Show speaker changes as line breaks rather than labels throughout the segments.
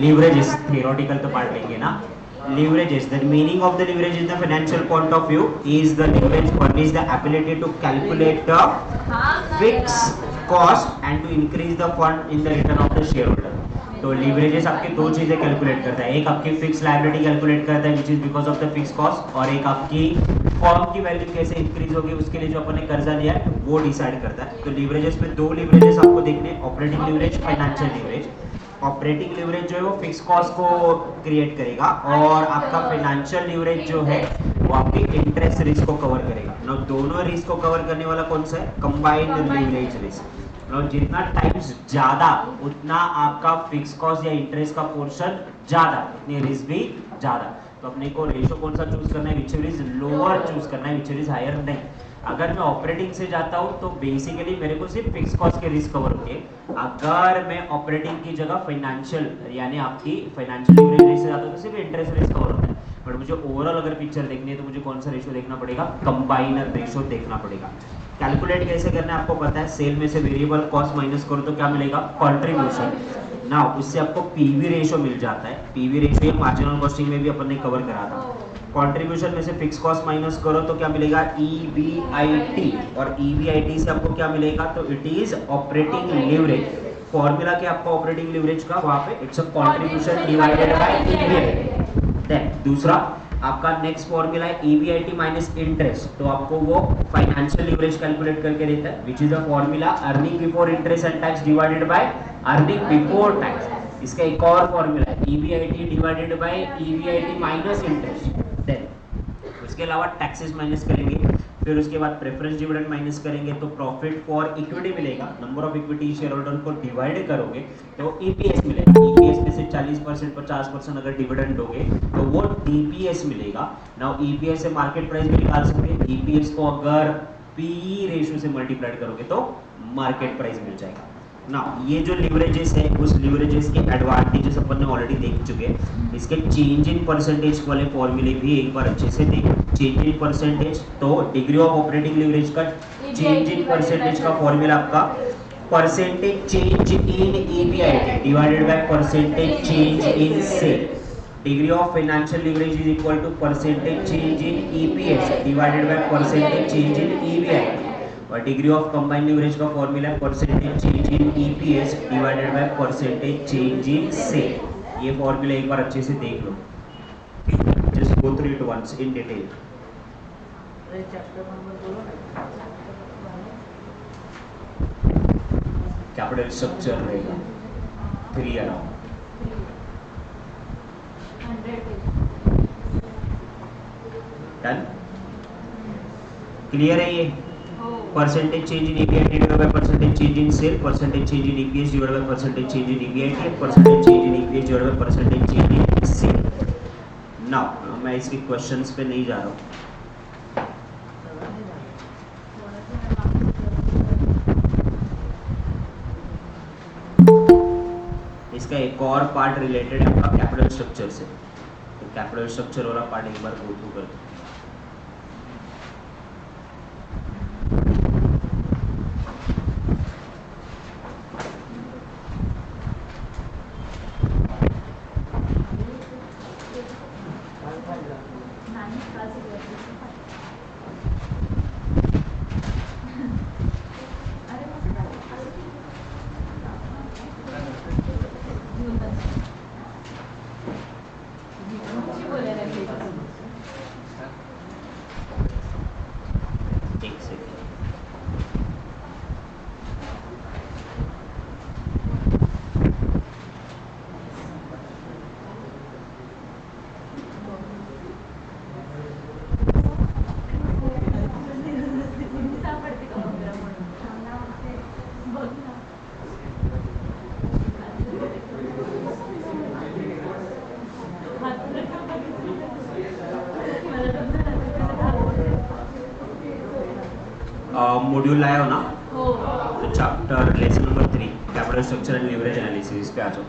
Leverages, theoretical तो part लेंगे ना. Leverages, the meaning of the leverage in the financial point of view is the leverage furnish the ability to calculate the fixed cost and to increase the fund in the return of the shareholder. तो leverages आपकी दो चीजें calculate करता है, एक आपकी fix liability calculate करता है which is because of the fix cost, और एक आपकी फर्म की वैल्यू कैसे इंक्रीज होगी उसके लिए जो अपन ने कर्जा लिया है वो डिसाइड करता है. तो लीवरेजेस में दो लीवरेजेस आपको देखने, operating leverage, financial leverage. Operating leverage जो है वो फिक्स कॉस्ट को क्रिएट करेगा और आपका फाइनेंशियल लीवरेज जो है वो आपकी इंटरेस्ट रिस्क को कवर करेगा ना. दोनों रिस्क को कवर करने वाला कौन सा है? Combined leverage risk. जितना टाइम्स ज्यादा उतना आपका फिक्स कॉस्ट या इंटरेस्ट का पोर्शन ज्यादा, उतनी रिस्क भी ज्यादा. तो अपने को रेशो कौन सा चूज करना है? विच इज लोअर चूज करना है, विच इज हायर नहीं. अगर मैं ऑपरेटिंग से जाता हूं तो बेसिकली मेरे को सिर्फ फिक्स कॉस्ट के रिस्क कवर होंगे. अगर मैं ऑपरेटिंग की जगह फाइनेंशियल यानी आपकी फाइनेंशियल लीवरेज से जाता हूं तो सिर्फ इंटरेस्ट रिस्क कवर होता है. बट मुझे ओवरऑल अगर पिक्चर देखनी है तो मुझे कौन सा रेशो देखना पड़ेगा? कंबाइनर रेशो देखना पड़ेगा. कैलकुलेट कैसे करना है आपको पता है. सेल में से वेरिएबल कॉस्ट माइनस करो तो क्या मिलेगा? कंट्रीब्यूशन. ना उससे आपको पीवी रेशो मिल जाता है. पीवी रेशो ये मार्जिनल कॉस्टिंग में भी अपन ने कवर करा था. कंट्रीब्यूशन में से फिक्स कॉस्ट माइनस करो तो क्या मिलेगा? ईबीआईटी. और ईबीआईटी से आपको क्या मिलेगा? तो it is operating leverage. Formula क्या आपका ऑपरेटिंग लीवरेज का? वहां पे it's a contribution divided by EBIT. Then दूसरा आपका नेक्स्ट फॉर्मूला है ईबीआईटी माइनस इंटरेस्ट. तो आपको वो फाइनेंशियल लीवरेज कैलकुलेट करके देता है which is the formula earning before interest and tax divided by earning before tax. इसका एक और फॉर्मूला है EBIT divided by EBIT minus interest. Then उसके अलावा टैक्सेस माइनस करेंगे, फिर उसके बाद प्रेफरेंस डिविडेंड माइनस करेंगे तो प्रॉफिट फॉर इक्विटी मिलेगा. Number of equity share holder को डिवाइड करोगे तो ईपीएस मिलेगा. ईपीएस में से 40% 50% अगर डिविडेंड दोगे तो वो डीपीएस मिलेगा. नाउ ईपीएस से मार्केट प्राइस भी निकाल सकते हैं. ईपीएस को अगर पी रेशियो से मल्टीप्लाई करोगे तो मार्केट प्राइस मिल जाएगा. ना ये जो लिवरेजेस है उस लिवरेजेस के एडवांटेजेस अपन ने ऑलरेडी देख चुके हैं. इसके चेंज इन परसेंटेज वाले फॉर्मूले भी एक बार अच्छे से देखें. चेंज इन परसेंटेज तो डिग्री ऑफ ऑपरेटिंग लिवरेज का चेंज इन परसेंटेज का फॉर्मूला आपका percentage change in EBIT divided by percentage change in sale. Degree of financial leverage is equal to percentage change in EPS divided by percentage change in EBIT. और degree of combined leverage का formula है percentage change in EPS divided by percentage change in sale. ये formula एक बार अच्छे से देख लो. Just go through it once in detail. Capital structure रहेगा 3 अराउंड. डन. क्लियर है ये? Percentage change in EBIT divided by percentage change in sale, percentage change in EPS divided by percentage change in EBIT, percentage change in EPS divided by percentage change in sale. Now मैं इसके questions पे नहीं जा रहा हूँ. इसका एक और पार्ट रिलेटेड है आपका कैपिटल स्ट्रक्चर से. तो कैपिटल स्ट्रक्चर वाला पार्ट एक बार गो थ्रू कर दो. मॉड्यूल लाए हो ना? तो chapter lesson number 3 capital structure and leverage analysis पे आ जाओ.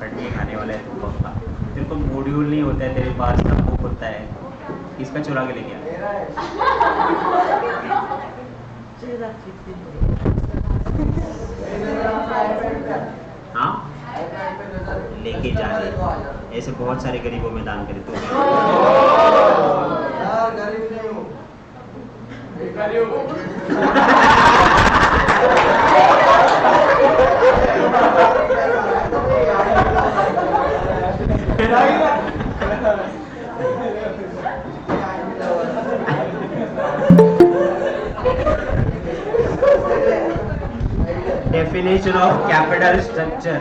फटके खाने वाला है तू पक्का. तेरे को मॉड्यूल नहीं होता है, तेरे पास बुक होता है. किसका चुरा के लेके आ? हाँ लेके जा रहे, ऐसे बहुत सारे गरीबों में दान करे तो
गरीब नहीं हूँ।
Definition of capital structure.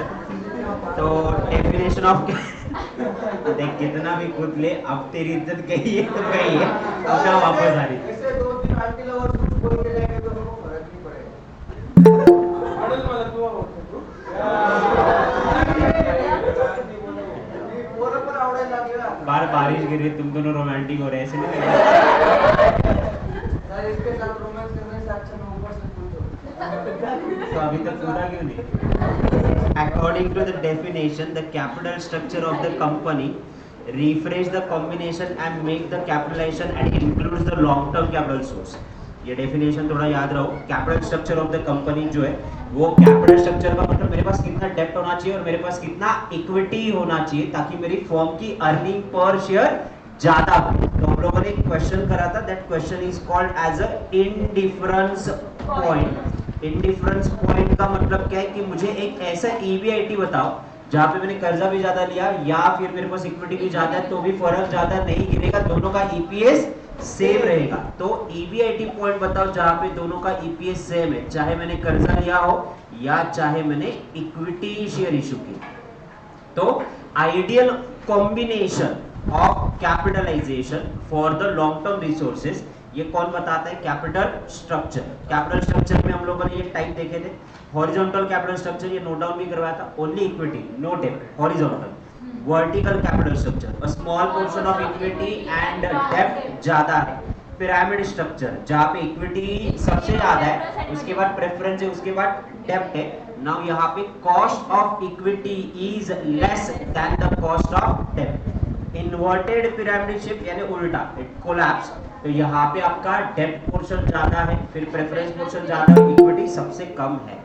तो डेफिनेशन ऑफ देख कितना भी कूद ले, अब तेरी इज्जत गई है तो गई है, अब ना वापस आ रही।
ऐसे 2-3 आंटी लोग और कुछ बोल के जाएंगे तो उनको फर्क नहीं पड़ेगा।
बार बारिश गिर रही, तुम दोनों रोमांटिक हो रहे हैं, ऐसे नहीं लग रहा?
सर इसके साथ रोमांस करने से अच्छा मैं ऊपर से पूछो।
तो अभी तक पूरा क्यों नहीं? According to the definition, the capital structure of the company refresh the combination and make the capitalization and includes the long-term capital source. ये डेफिनेशन थोड़ा याद रहो। Capital structure of the company जो है वो कैपिटल स्ट्रक्चर का मतलब मेरे पास कितना डेब्ट होना चाहिए और मेरे पास कितना इक्विटी होना चाहिए ताकि मेरी फर्म की अर्निंग पर शेयर ज्यादा हो। तो हम लोगों ने एक क्वेश्चन करा था, that question is called as a indifference point. Indifference point का मतलब क्या है कि मुझे एक ऐसा ईबीआईटी बताओ जहां पे मैंने कर्जा भी ज्यादा लिया या फिर मेरे पास इक्विटी भी ज्यादा है तो भी फर्क ज्यादा नहीं गिरेगा, दोनों का ईपीएस सेम रहेगा। तो ईबीआईटी पॉइंट बताओ जहां पे दोनों का ईपीएस सेम है, चाहे मैंने कर्जा लिया हो या चाहे मैंने इक्विटी शेयर इशू की। तो ideal combination of capitalisation for the long term resources, ये कौन बताता है? Capital structure. कैपिटल स्ट्रक्चर में हम लोगों ने ये टाइप देखे थे, हॉरिजॉन्टल कैपिटल स्ट्रक्चर, ये नोट डाउन भी करवाया था, ओनली इक्विटी नो डेब्ट, horizontal. Vertical capital structure, a small portion of equity and डेब्ट ज्यादा है। पिरामिड स्ट्रक्चर जहां पे इक्विटी सबसे ज्यादा है, उसके बाद प्रेफरेंस है, उसके बाद डेब्ट है। नाउ यहाँ पे cost of equity is less than the cost of डेब्ट। इन्वर्टेड पिरामिड शिफ्ट यानी उल्टा, इट कोलैप्स। तो यहाँ पे आपका डेब्ट पोर्शन ज्यादा है, फिर प्रेफरेंस पोर्शन ज्यादा है, इक्विटी सबसे कम है।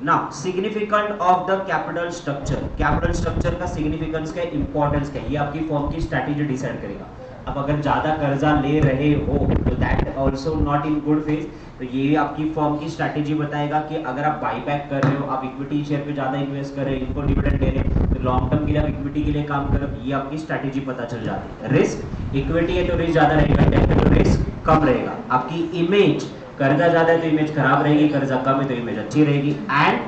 Now significant of the capital structure, capital structure का सिग्निफिकेंस क्या, इंपॉर्टेंस क्या, ये आपकी फर्म की स्ट्रैटेजी डिसाइड करेगा। अब अगर ज्यादा कर्जा ले रहे हो तो that also not in good phase, तो ये आपकी फर्म की स्ट्रैटेजी बताएगा कि अगर आप बाईबैक कर रहे हो, आप इक्विटी शेयर पे ज्यादा इन्वेस्ट कर रहे हो, इनको डिविडेंड दे रहे हो, तो लॉन्ग टर्म के लिए आप इक्विटी के लिए काम करो, ये आपकी स्ट्रैटेजी पता चल जाती है। रिस्क, इक्विटी है तो रिस्क ज्यादा रहेगा, डेब्ट है तो रिस्क कम रहेगा। आपकी इमेज, कर्जा ज्यादा है तो इमेज खराब रहेगी, कर्जा कम है तो इमेज अच्छी रहेगी। एंड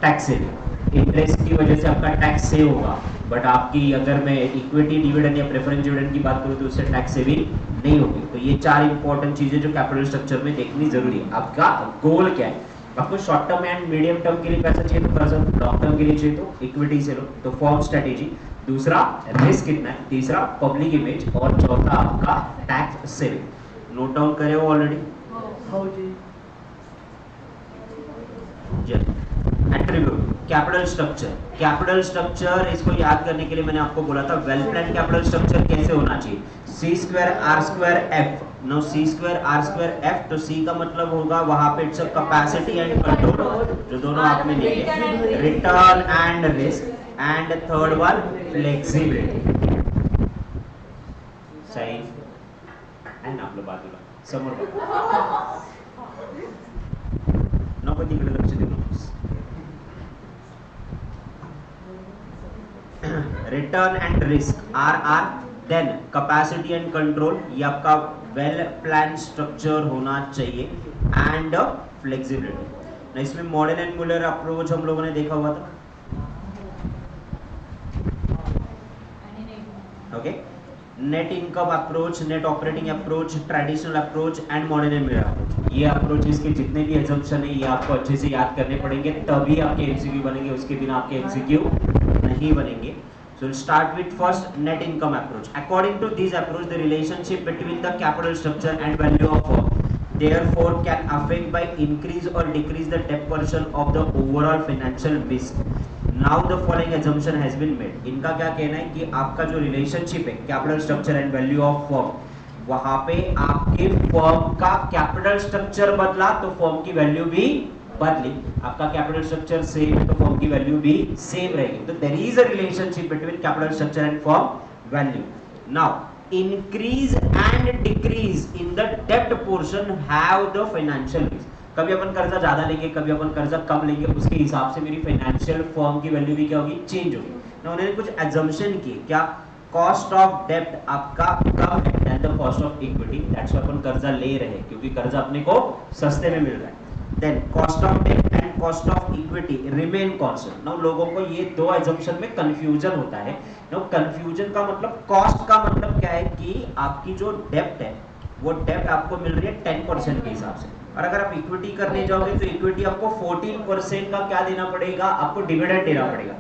टैक्स सेविंग, इंटरेस्ट की वजह से आपका टैक्स सेव होगा, बट आपकी अगर मैं इक्विटी डिविडेंड या प्रेफरेंस डिविडेंड की बात करूं तो उससे टैक्स सेविंग नहीं होगी। तो ये चार इंपॉर्टेंट चीजें जो कैपिटल स्ट्रक्चर में देखनी जरूरी है। आपका गोल क्या है? आपको short term and medium term के लिए पैसा चाहिए तो कर्जा, लॉन्ग टर्म के लिए चाहिए तो इक्विटी से लो, तो फॉर्म स्ट्रेटेजी। दूसरा रिस्क कितना है, तीसरा पब्लिक इमेज, और चौथा आपका टैक्स सेविंग। नोट डाउन करे हो already? Attribute, capital structure, capital structure इसको याद करने के लिए मैंने आपको बोला था वेल प्लान कैपिटल स्ट्रक्चर कैसे होना चाहिए, C square R square F. No C square R square F, तो सी का मतलब होगा वहां पे इट्स कैपेसिटी एंड कंट्रोल, जो दोनों आप में नहीं है, return and risk, and third one flexibility. सही है ना? आपलं बाजूला समोर नको तिकडे लक्ष देऊ नकोस। Return and risk are are, then capacity and control, ये आपका वेल प्लान स्ट्रक्चर होना चाहिए, एंड फ्लेक्सिबिलिटी। ना इसमें मॉडल एंड मुलर अप्रोच हम लोगों ने देखा हुआ था, okay. Net income approach, net operating approach, traditional approach and modern and mirror approach, ये अप्रोचेस के जितने भी एजम्पशन है ये आपको अच्छे से याद करने पड़ेंगे, तभी आपके एमसीक्यू बनेंगे, उसके बिना आपके एमसीक्यू नहीं बनेंगे। So we'll start with first net income approach. According to this approach, the relationship between the capital structure and value of firm therefore can affect by increase or decrease the debt portion of the overall financial risk. Now the following assumption has been made. इनका क्या कहना है कि आपका जो relationship है capital structure and value of firm, वहां पे आपके फर्म का कैपिटल स्ट्रक्चर बदला तो फर्म की वैल्यू भी बदली, आपका कैपिटल स्ट्रक्चर सेम तो फर्म की वैल्यू भी सेम रहेगी। तो there is a relationship between capital structure and firm value. Now increase and decrease in the डेब्ट portion have the financial risk. कभी अपन कर्जा ज्यादा लेंगे, कभी अपन कर्जा कम लेंगे, उसके हिसाब से मेरी फाइनेंशियल फर्म की वैल्यू भी क्या होगी, चेंज होगी। ना उन्होंने कुछ एजम्पशन किए, क्या कॉस्ट ऑफ डेब्ट आपका कम है then the cost of equity, that's why अपन कर्जा ले रहे हैं क्योंकि कर्जा अपने को सस्ते में मिल रहा है। देन कॉस्ट ऑफ डेब्ट and cost of equity remain constant. Now लोगों को ये दो एजम्पशन में कंफ्यूजन होता है। नाउ कंफ्यूजन का मतलब, कॉस्ट का मतलब क्या है कि आपकी जो डेब्ट है वो डेब्ट आपको मिल रही है 10% के हिसाब से, और अगर आप इक्विटी करने जाओगे तो इक्विटी आपको 14% का क्या देना पड़ेगा, आपको डिविडेंड देना पड़ेगा।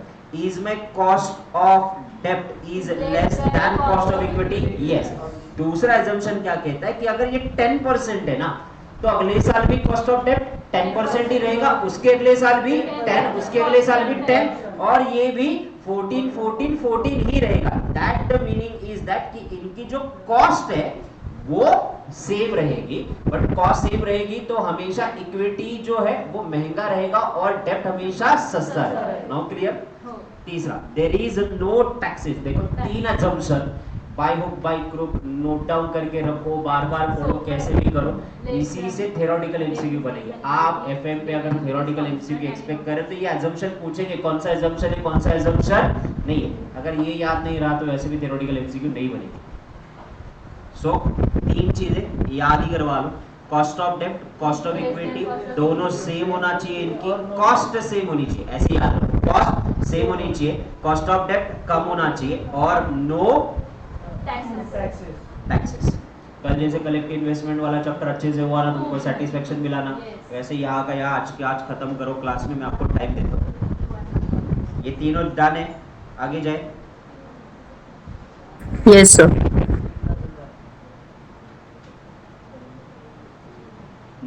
इज माय कॉस्ट ऑफ डेब्ट is less than cost of equity? Yes. दूसरा एजम्पशन क्या कहता है कि अगर ये 10% है ना तो अगले साल भी कॉस्ट ऑफ डेब्ट 10% ही रहेगा, उसके अगले साल भी 10, उसके अगले साल भी 10, और ये भी 14 14 14 ही रहेगा। That the meaning is that कि इनकी जो कॉस्ट है वो सेम रहेगी, बट कॉस्ट सेम रहेगी तो हमेशा इक्विटी जो है वो महंगा रहेगा और डेब्ट हमेशा सस्ता रहेगा। Now clear? तीसरा, देयर इज नो टैक्सेस। देखो तीन assumption, by hook by crook, note down करके रखो, बार बार पढ़ो, कैसे भी करो, इसी से थ्योरेटिकल एमसीक्यू बनेंगे। आप एफएम पे अगर थ्योरेटिकल एमसीक्यू एक्सपेक्ट करें तो ये अजम्पशन पूछेंगे, कौन सा अजम्पशन है, कौन सा अजम्पशन नहीं है। अगर ये याद नहीं रहा तो वैसे भी थ्योरेटिकल एमसीक्यू नहीं बनेगी। सो तीन चीजें याद ही करवा लो, कॉस्ट ऑफ डेब्ट, कॉस्ट ऑफ इक्विटी, दोनों सेम होना चाहिए, इनकी कॉस्ट सेम होनी चाहिए, ऐसे याद रखो, कॉस्ट सेम होनी चाहिए, कॉस्ट ऑफ डेब्ट कम होना चाहिए, और नो टैक्सेस। कल जैसे कलेक्टिव इन्वेस्टमेंट वाला चैप्टर अच्छे से हुआ ना, तुमको सेटिस्फेक्शन मिला ना, वैसे यहाँ का यहाँ आज के आज खत्म करो क्लास में, मैं आपको टाइम देता हूँ। ये तीनों डन है, आगे जाए।
Yes sir.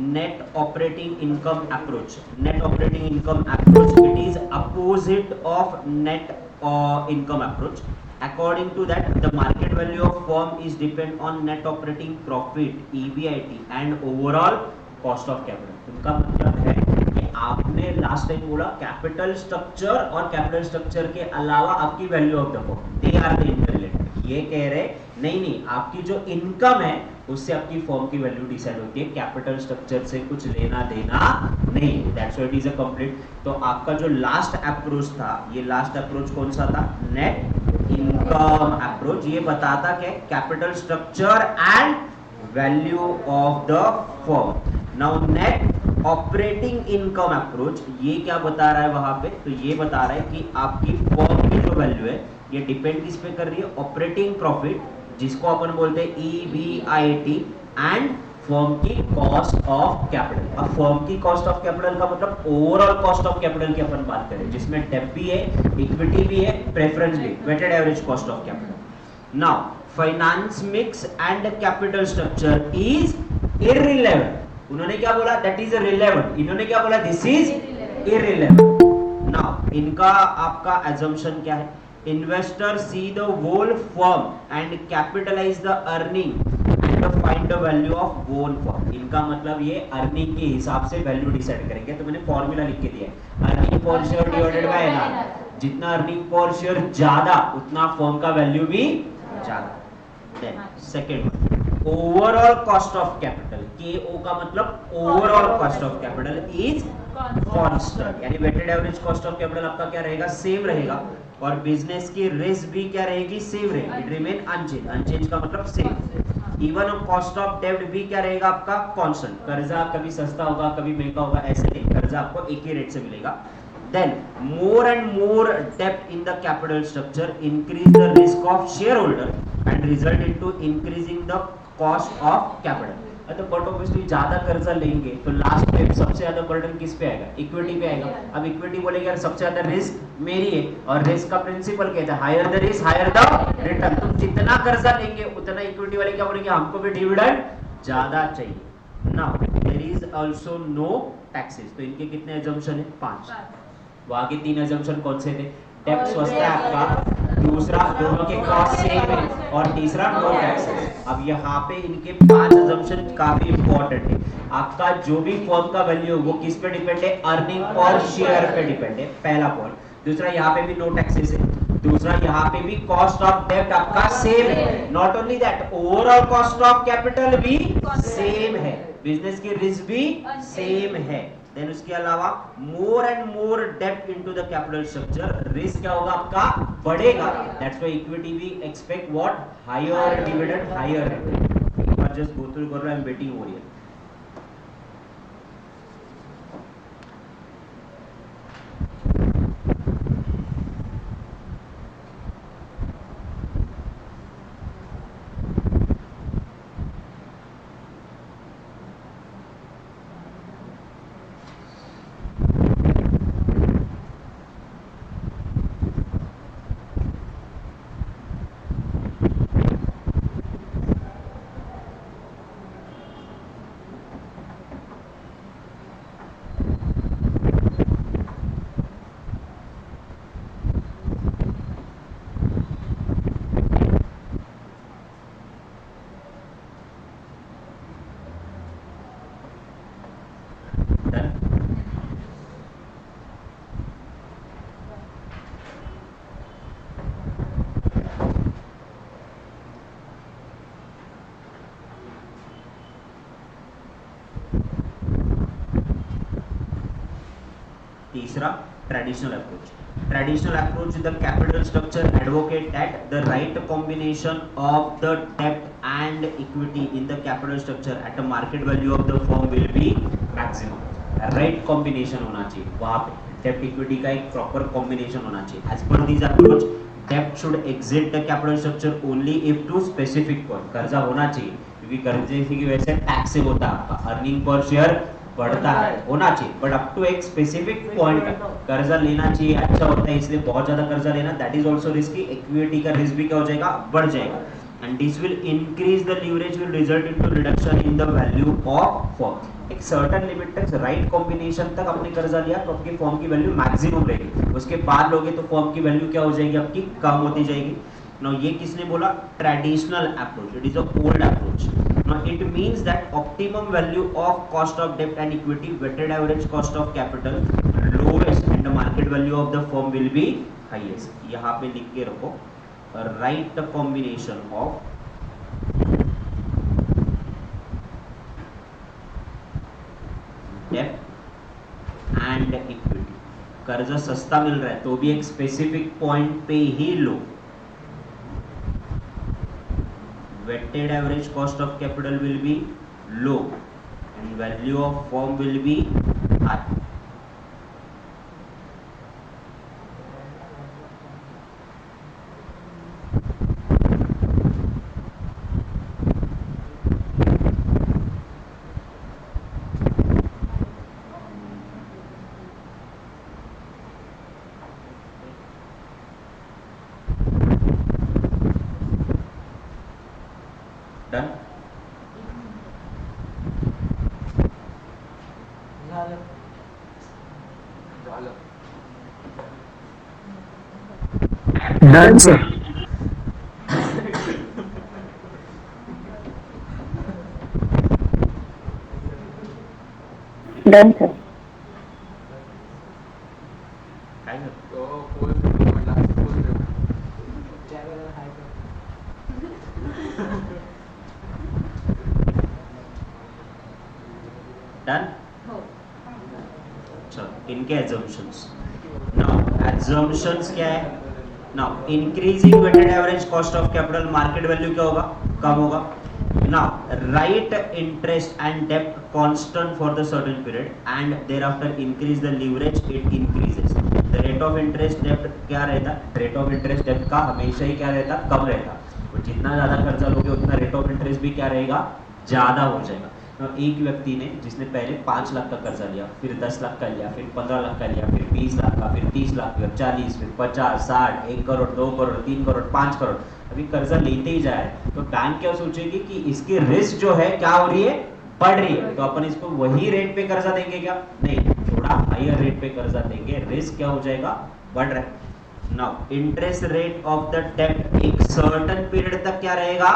Net operating income approach. Net operating income approach, it is opposite of net income approach. According to that, the market value of firm is depend on net operating profit, EBIT, and overall cost of capital. उनका मतलब है कि आपने last time बोला capital structure, और capital structure के अलावा आपकी value of the firm, they are the interrelated. ये कह रहे नहीं, आपकी जो इनकम है उससे आपकी फर्म की वैल्यू डिसाइड होती है, कैपिटल स्ट्रक्चर से कुछ लेना देना नहीं। That's why it is a complete. तो आपका जो लास्ट अप्रोच था, ये लास्ट अप्रोच कौन सा था, नेट इनकम अप्रोच। ये बताता क्या, capital structure and value of the firm. Now net operating income approach, ये क्या बता रहा है वहां पे, तो ये बता रहा है कि आपकी फर्म की जो वैल्यू है ये डिपेंड किस पे कर रही है, ऑपरेटिंग प्रॉफिट, जिसको अपन बोलते हैं EBIT, एंड फर्म की कॉस्ट ऑफ कैपिटल। अब फर्म की कॉस्ट ऑफ कैपिटल का मतलब ओवरऑल कॉस्ट ऑफ कैपिटल की अपन बात करें, जिसमें डेब्ट भी है, इक्विटी भी है, प्रेफरेंस भी, weighted average cost of capital. Now finance mix and capital structure is irrelevant. उन्होंने क्या बोला, दैट इज रिलेवेंट, इन्होंने क्या बोला, दिस इज इररिलेवेंट। नाउ इनका आपका assumption क्या है, investor see the whole firm and capitalize the earning and find the value of whole firm। इनका मतलब ये अर्निंग के हिसाब से वैल्यू डिसाइड करेंगे। तो मैंने फॉर्मूला लिख के दिया है, earning per share divided by NR, जितना अर्निंग पर शेयर ज्यादा उतना फर्म का वैल्यू भी ज्यादा। Then second, overall cost of capital, KO का मतलब overall cost of capital is constant, यानी weighted average cost of capital आपका क्या रहेगा, सेम रहेगा, और बिजनेस की रिस्क भी क्या रहेगी, सेम रहेगी, इट रिमेन अनचेंज। अनचेंज का मतलब सेम। इवन कॉस्ट ऑफ डेब्ट भी क्या रहेगा आपका, कांस्टेंट। कर्जा कभी सस्ता होगा, कभी महंगा होगा, ऐसे नहीं, कर्जा आपको एक ही रेट से मिलेगा। देन मोर एंड मोर डेब्ट in the capital structure increase the risk of share holder and result into increasing the cost of capital. तो बट ऑब्वियसली ज्यादा कर्जा लेंगे तो लास्ट में सबसे ज्यादा बर्डन किस पे आएगा, इक्विटी पे आएगा। अब इक्विटी बोलेंगे यार सबसे ज्यादा रिस्क मेरी है, और रिस्क का प्रिंसिपल कहता है higher the risk higher the return. तुम जितना कर्जा लेंगे उतना इक्विटी वाले क्या बोलेंगे, हमको भी डिविडेंड ज्यादा चाहिए। Now there is also no taxes. तो इनके कितने assumption है, 5। वहां के 3 assumption कौन से थे, डेब्ट सस्ता है आपका, दूसरा दोनों के कॉस्ट सेम है, और तीसरा नो टैक्सेस। अब यहाँ पे इनके 5 assumption काफी इंपॉर्टेंट है। आपका जो भी फर्म का वैल्यू वो किस पे डिपेंड है? अर्निंग पर शेयर पे डिपेंड है, पहला पॉइंट। दूसरा, यहाँ पे भी नो टैक्सेस है। दूसरा, यहाँ पे भी कॉस्ट ऑफ डेब्ट आपका सेम है। Not only that, overall cost of capital भी सेम है, बिजनेस की रिस्क भी सेम है। देन उसके अलावा more and more depth into the capital structure, risk क्या होगा आपका? बढ़ेगा। That's why equity we expect what? Higher dividend, higher rate. एक बार जस्ट गो थ्रू कर रहा है, वेटिंग हो रही है। तीसरा, traditional approach. Traditional approach with the capital structure advocate that the right combination of the debt and equity in the capital structure at a market value of the firm will be maximum. Right combination होना चाहिए वहाँ पे, debt equity का एक proper combination होना चाहिए. As per this approach, debt should exit the capital structure only if to specific point. कर्जा होना चाहिए क्योंकि कर्जे की वजह से टैक्स होता है, आपका अर्निंग पर शेयर बढ़ता है, होना चाहिए, बट अप टू एक स्पेसिफिक पॉइंट का कर्जा लेना चाहिए। अच्छा होता है, इसलिए बहुत ज्यादा कर्जा लेना that is also risky. Equity का रिस्क भी क्या हो जाएगा? बढ़ जाएगा। And this will increase the leverage, will result into reduction in the value of firm. एक सर्टेन लिमिट तक, राइट कॉम्बिनेशन तक आपने कर्जा लिया तो आपकी फर्म की वैल्यू मैक्सिमम रहेगी, उसके बाद लोगे तो फर्म की वैल्यू क्या हो जाएगी? आपकी कम होती जाएगी। Now ये किसने बोला? Traditional approach. It is a old approach. Now it means that optimum value of cost of debt and equity, weighted average cost of capital, lowest and the market value of the firm will be highest. यहाँ पे लिख के रखो, right combination of debt and equity. कर्जा सस्ता मिल रहा है तो भी एक स्पेसिफिक पॉइंट पे ही लो। Weighted average cost of capital will be low and value of firm will be high. Done?
Done, sir. Done, sir.
काय झालं? Done? चलो, इनके assumptions. Now, assumptions क्या है? Now, increasing weighted average cost of capital, market value क्या होगा? कम होगा. Now, right interest and debt constant for the certain period and thereafter increase the leverage, it increases. The rate of interest debt क्या रहता? Rate of interest debt का हमेशा ही क्या रहता? कम रहता. तो जितना ज़्यादा कर्जा लोगे उतना rate of interest भी क्या रहेगा? ज़्यादा हो जाएगा. एक व्यक्ति ने जिसने पहले 5 लाख का कर्जा लिया, फिर 10 लाख का लिया, फिर 15 लाख का लिया, फिर 20 लाख का, फिर 30 लाख, फिर 40, फिर 50, 60, 1 करोड़, 2 करोड़, 3 करोड़, 5 करोड़, अभी कर्जा लेते ही जाए तो बैंक क्या सोचेगी कि इसकी रिस्क जो है क्या हो रही है? बढ़ रही है, तो अपन इसको वही रेट पे कर्जा देंगे क्या? नहीं, थोड़ा हायर रेट पे कर्जा देंगे, रिस्क क्या हो जाएगा? बढ़ रहा है। Now interest rate of the डेब्ट एक सर्टेन पीरियड तक क्या रहेगा?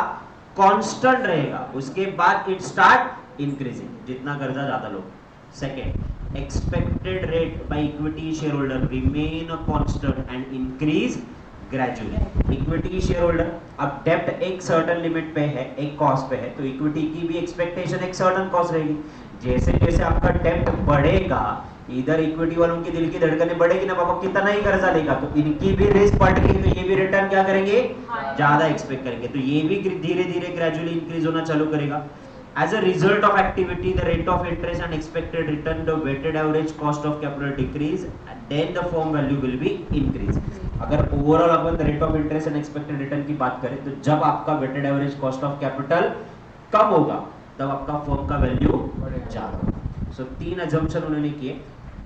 कांस्टेंट रहेगा, उसके बाद इट स्टार्ट इंक्रीजिंग, जितना कर्जा ज्यादा लो। Second, expected rate by equity shareholder remain constant and increase gradually. Equity shareholder, अब डेप्ट एक सर्टेन लिमिट पे है, एक कॉस्ट पे है, तो इक्विटी की भी एक्सपेक्टेशन एक सर्टेन कॉस्ट रहेगी। जैसे जैसे आपका डेप्ट बढ़ेगा, इधर इक्विटी वालों की दिल की धड़कनें बढ़ेगी ना, पापा कितना ही कर्जा लेगा, तो इनकी भी रिस्क बढ़ गई, तो ये भी रिटर्न क्या करेंगे, ज्यादा एक्सपेक्ट करेंगे, तो ये भी धीरे धीरे ग्रेजुअली इंक्रीज होना चालू करेगा। As a result of activity, the rate of interest and expected return, the weighted average cost of capital decrease, and then the firm value will be increase. अगर ओवरऑल अपन rate of interest and expected return की बात करें, तो जब आपका weighted average cost of capital कम होगा, तब आपका फर्म का वैल्यू ज्यादा होगा। सो तीन अजम्पशन उन्होंने किए,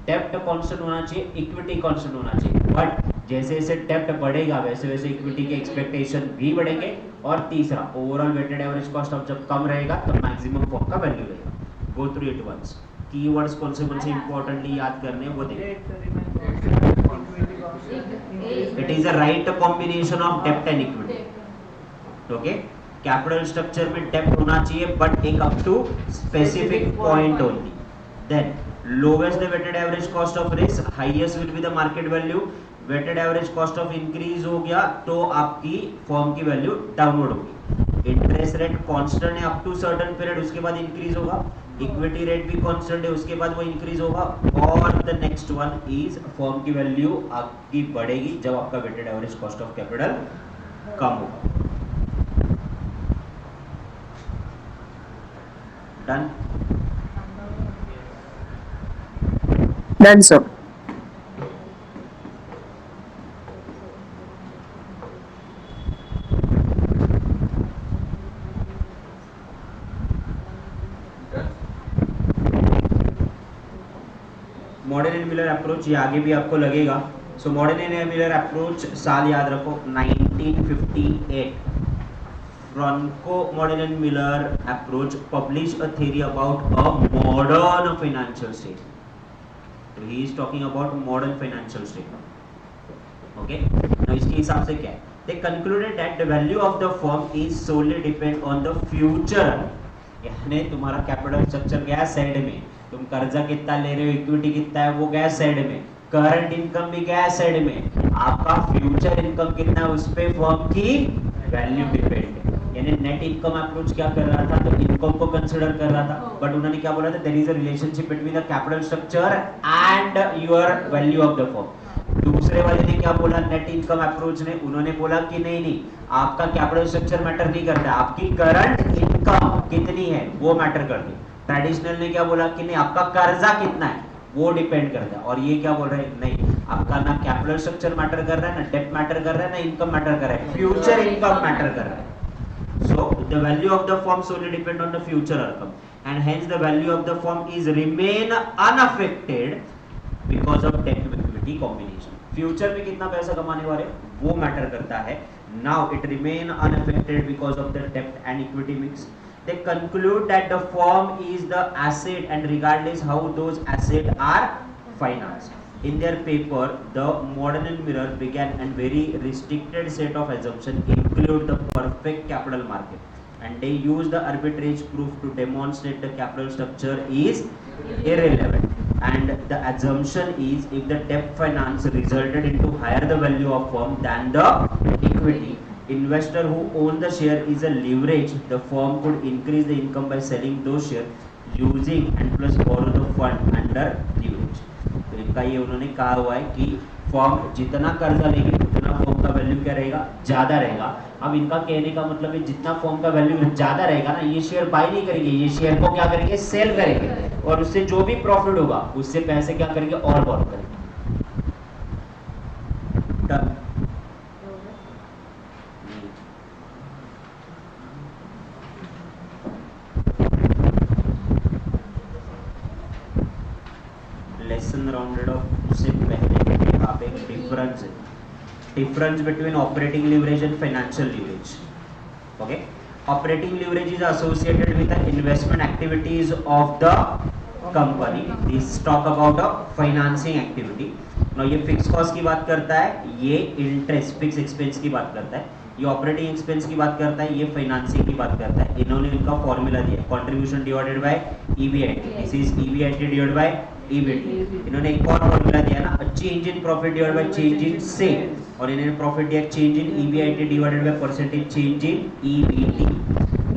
डेप्ट कांस्टेंट होना चाहिए, इक्विटी कांस्टेंट होना चाहिए, बट जैसे जैसे डेप्ट बढ़ेगा वैसे वैसे इक्विटी के एक्सपेक्टेशन भी बढ़ेंगे, और तीसरा overall weighted average cost of जब कम रहेगा तो मैक्सिमम फर्म का वैल्यू रहेगा। Go through it once, keywords कौन से इंपॉर्टेंटली याद करने वो देखिए। It is a right combination of डेप्ट and equity, okay. Capital structure में डेप्ट होना चाहिए, बट एक up to specific point only. Then lowest the weighted average cost of risk, highest will be the market value. Weighted average cost of increase हो गया तो आपकी फर्म की वैल्यू डाउनवर्ड होगी। इंटरेस्ट रेट कांस्टेंट है up to certain period, उसके बाद increase होगा। इक्विटी रेट भी कांस्टेंट है, उसके बाद वो इंक्रीज होगा। और the next one is firm की वैल्यू आपकी बढ़ेगी जब आपका weighted average cost of capital कम होगा। Done
done sir.
Modern and Miller approach, ये आगे भी आपको लगेगा। So modern and Miller approach साल याद रखो 1958। Franco modern and Miller approach publish a theory about a modern financial state. तो he is talking about modern financial state, okay. Now इसके हिसाब से क्या है, they concluded that the value of the firm is solely depend on the future, यानी तुम्हारा capital structure गया side में, तुम कर्जा कितना ले रहे हो, इक्विटी कितना है वो गया साइड में, करंट इनकम भी गया साइड में, आपका फ्यूचर इनकम कितना है उस पे फर्म की वैल्यू डिपेंड है। यानी नेट इनकम अप्रोच क्या कर रहा था, तो इनकम को कंसीडर कर रहा था, बट उन्होंने क्या बोला था, there is a relationship between the capital structure and your value of the firm. दूसरे वाले ने क्या बोला, नेट इनकम अप्रोच ने, उन्होंने बोला कि नहीं नहीं, आपका कैपिटल स्ट्रक्चर मैटर नहीं करता, आपकी करंट इनकम कितनी है वो मैटर करती है। ट्रेडिशनल ने क्या बोला कि नहीं, आपका कर्जा कितना है वो डिपेंड करता है। और ये क्या बोल रहे हैं, नहीं, आपका ना कैपिटल स्ट्रक्चर मैटर कर रहा है, ना डेट मैटर कर रहा है, ना इनकम मैटर कर रहा है, फ्यूचर इनकम मैटर कर रहा है। So the value of the firm solely depend on the future income, and hence the value of the firm is remain unaffected because of debt equity combination. Future में कितना पैसा कमाने वाले वो matter करता है। Now it remain unaffected because of the debt and equity mix. They conclude that the firm is the asset and regardless how those assets are financed. In their paper, the Modern and Mirror began and very restricted set of assumptions include the perfect capital market, and they use the arbitrage proof to demonstrate the capital structure is irrelevant. And the assumption is if the debt finance resulted into higher the value of firm than the equity, investor who own the share is a leverage, the firm could increase the income by selling those shares using and plus borrow the fund under leverage. तो इनका ये उन्होंने कहा हुआ है कि firm जितना कर्जा लेगी उतना फर्म का वैल्यू क्या रहेगा, ज्यादा रहेगा। अब इनका कहने का मतलब है जितना फर्म का वैल्यू ज्यादा रहेगा ना, ये शेयर बाय नहीं करेंगे, ये शेयर को क्या करेंगे, सेल करेंगे, और उससे जो भी प्रॉफिट होगा उससे पैसे क्या करेंगे, और बोरो करेंगे। लेसन राउंडेड ऑफ से पहले आप एक difference between operating leverage and financial leverage, okay. Operating leverage is associated with the investment activities of the company, this talk about a financing activity. Now ये फिक्स कॉस्ट की बात करता है, ये इंटरेस्ट फिक्स एक्सपेंस की बात करता है। ये ऑपरेटिंग एक्सपेंस की बात करता है, ये फाइनेंसिंग की बात करता है। इन्होंने इनका फॉर्मूला दिया, contribution divided by EBIT, this is EBIT divided by EBT. इन्होंने एक और फॉर्मूला दिया ना, change in profit divided by change in sale, और इन्होंने प्रॉफिट दिया change in EBIT divided by percentage change in EBT.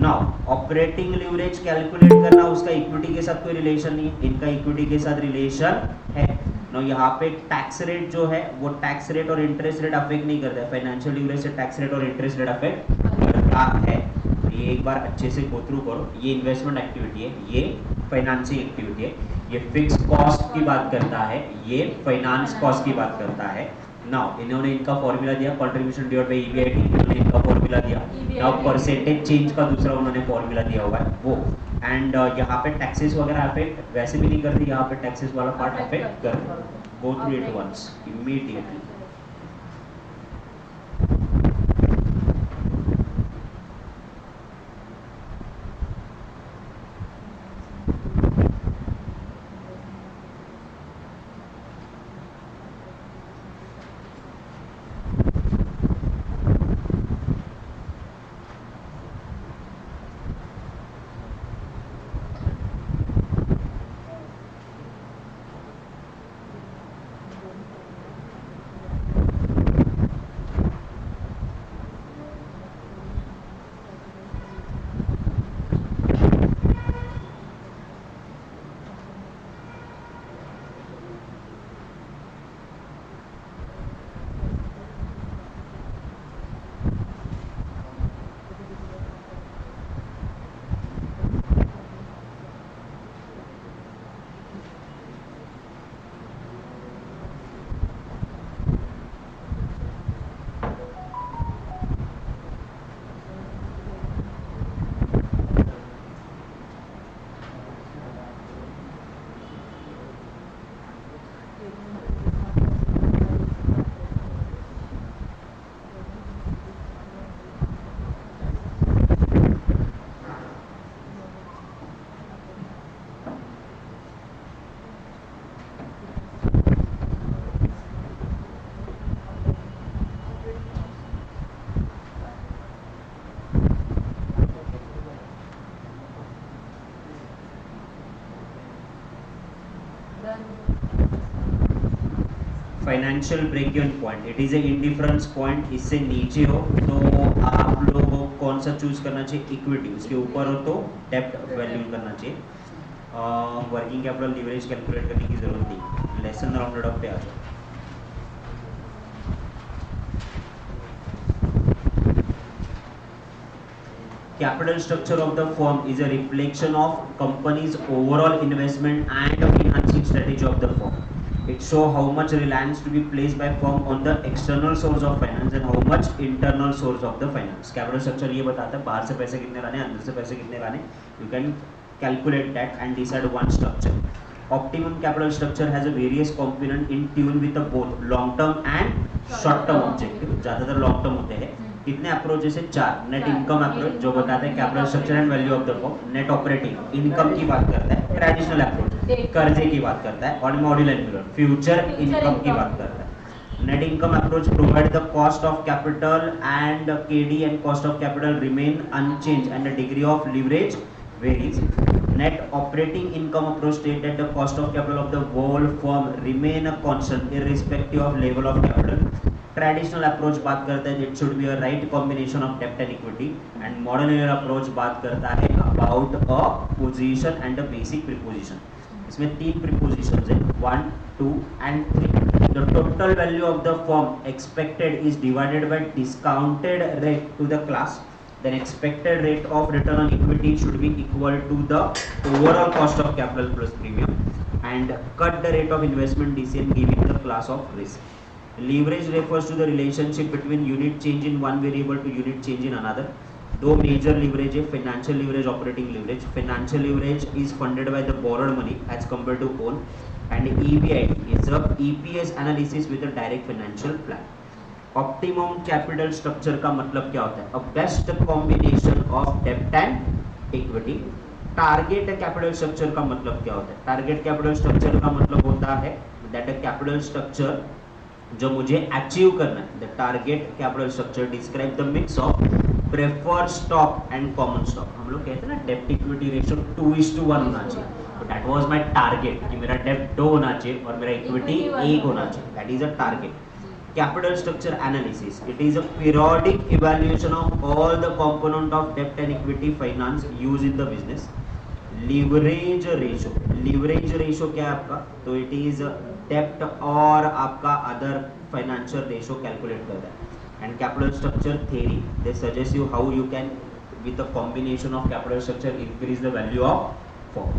Now operating leverage calculate करना, उसका इक्विटी के साथ कोई रिलेशन नहीं है, इनका इक्विटी के साथ रिलेशन है। नाउ यहाँ पे टैक्स रेट जो है वो टैक्स रेट और इंटरेस्ट रेट अफेक्ट नहीं करता है, फाइनेंशियल लिवरेज से टैक्स रेट और इंटरेस्ट रेट अफेक्ट करता है। तो ये एक बार अच्छे से गो थ्रू करो। ये इन्वेस्टमेंट एक्टिविटी है, ये फाइनेंसिंग एक्टिविटी है, ये फिक्स कॉस्ट की बात करता है, ये फाइनेंस कॉस्ट की बात करता है। नाउ इन्होंने इनका फॉर्मूला दिया कंट्रीब्यूशन डिवाइडेड बाय ईबीआईटी, इन्होंने इनका फॉर्मूला दिया। नाउ परसेंटेज चेंज का दूसरा उन्होंने फॉर्मूला दिया हुआ है वो। एंड यहाँ पे टैक्सेस वगैरह अफेक्ट वैसे भी नहीं करती, यहाँ पे टैक्सेस वाला पार्ट अफेक्ट करते हैं। Go through it once immediately. Financial break even point, it is a indifference point, इससे नीचे हो तो आप लोगों को कौन सा चूज करना चाहिए, इक्विटी, उसके ऊपर हो तो डेब्ट वैल्यू करना चाहिए। वर्किंग कैपिटल लीवरेज कैलकुलेट करने की जरूरत नहीं, लेसन राउंडेड ऑफ पे आ जाओ। Capital structure of the firm is a reflection of company's overall investment and the financing strategy of the firm. It shows how much reliance to be placed by firm on the external source of finance and how much internal source of the finance. Capital structure ये बताता है बाहर से पैसे कितने लाने, अंदर से पैसे कितने लाने. You can calculate that and decide one structure. Optimum capital structure has a various component in tune with the both long term and short term objective. ज़्यादातर long term होते हैं. कितने अप्रोचेस है, 4. नेट इनकम अप्रोच जो बताते हैं capital structure and value of the firm, net operating income की बात करता है, ट्रेडिशनल अप्रोच कर्जे की बात करता है, और module and mirror future income की बात करता है। Net income approach provide the cost of capital and KD and cost of capital remain unchange and the degree of leverage varies. Net operating income approach state that the cost of capital of the whole firm remain a constant irrespective of level of capital. Traditional approach बात करता है it should be a right combination of डेब्ट and equity, and modern year approach बात करता है about a position and a basic preposition. इसमें 3 prepositions हैं, 1, 2 and 3। The total value of the firm expected is divided by discounted rate to the class, then expected rate of return on equity should be equal to the overall cost of capital plus premium, and cut the rate of investment DCF giving the class of risk. Leverage refers to the relationship between unit change in one variable to unit change in another. दो major leverage है, financial leverage, operating leverage. Financial leverage is funded by the borrowed money as compared to own, and EBIT is a EPS analysis with a direct financial plan. Optimum capital structure का मतलब क्या होता है? A best combination of debt and equity. Target capital structure का मतलब क्या होता है? Target capital structure का मतलब होता है that a capital structure जो मुझे अचीव करना है, the target capital structure describe the mix of preferred stock and common stock. हम लोग कहते हैं ना डेप्ट इक्विटी रेशियो 2:1 होना चाहिए. तो दैट वाज माय टारगेट कि मेरा डेप्ट 2 होना चाहिए और मेरा इक्विटी 1 होना चाहिए. That is a target. Capital structure analysis. It is a periodic evaluation of all the component of debt and equity finance used in the business. Leverage ratio. Leverage ratio क्या है आपका? तो it is debt और आपका other financial ratio calculate करता है. And capital structure theory. They suggest you how you can with a combination of capital structure increase the value of firm.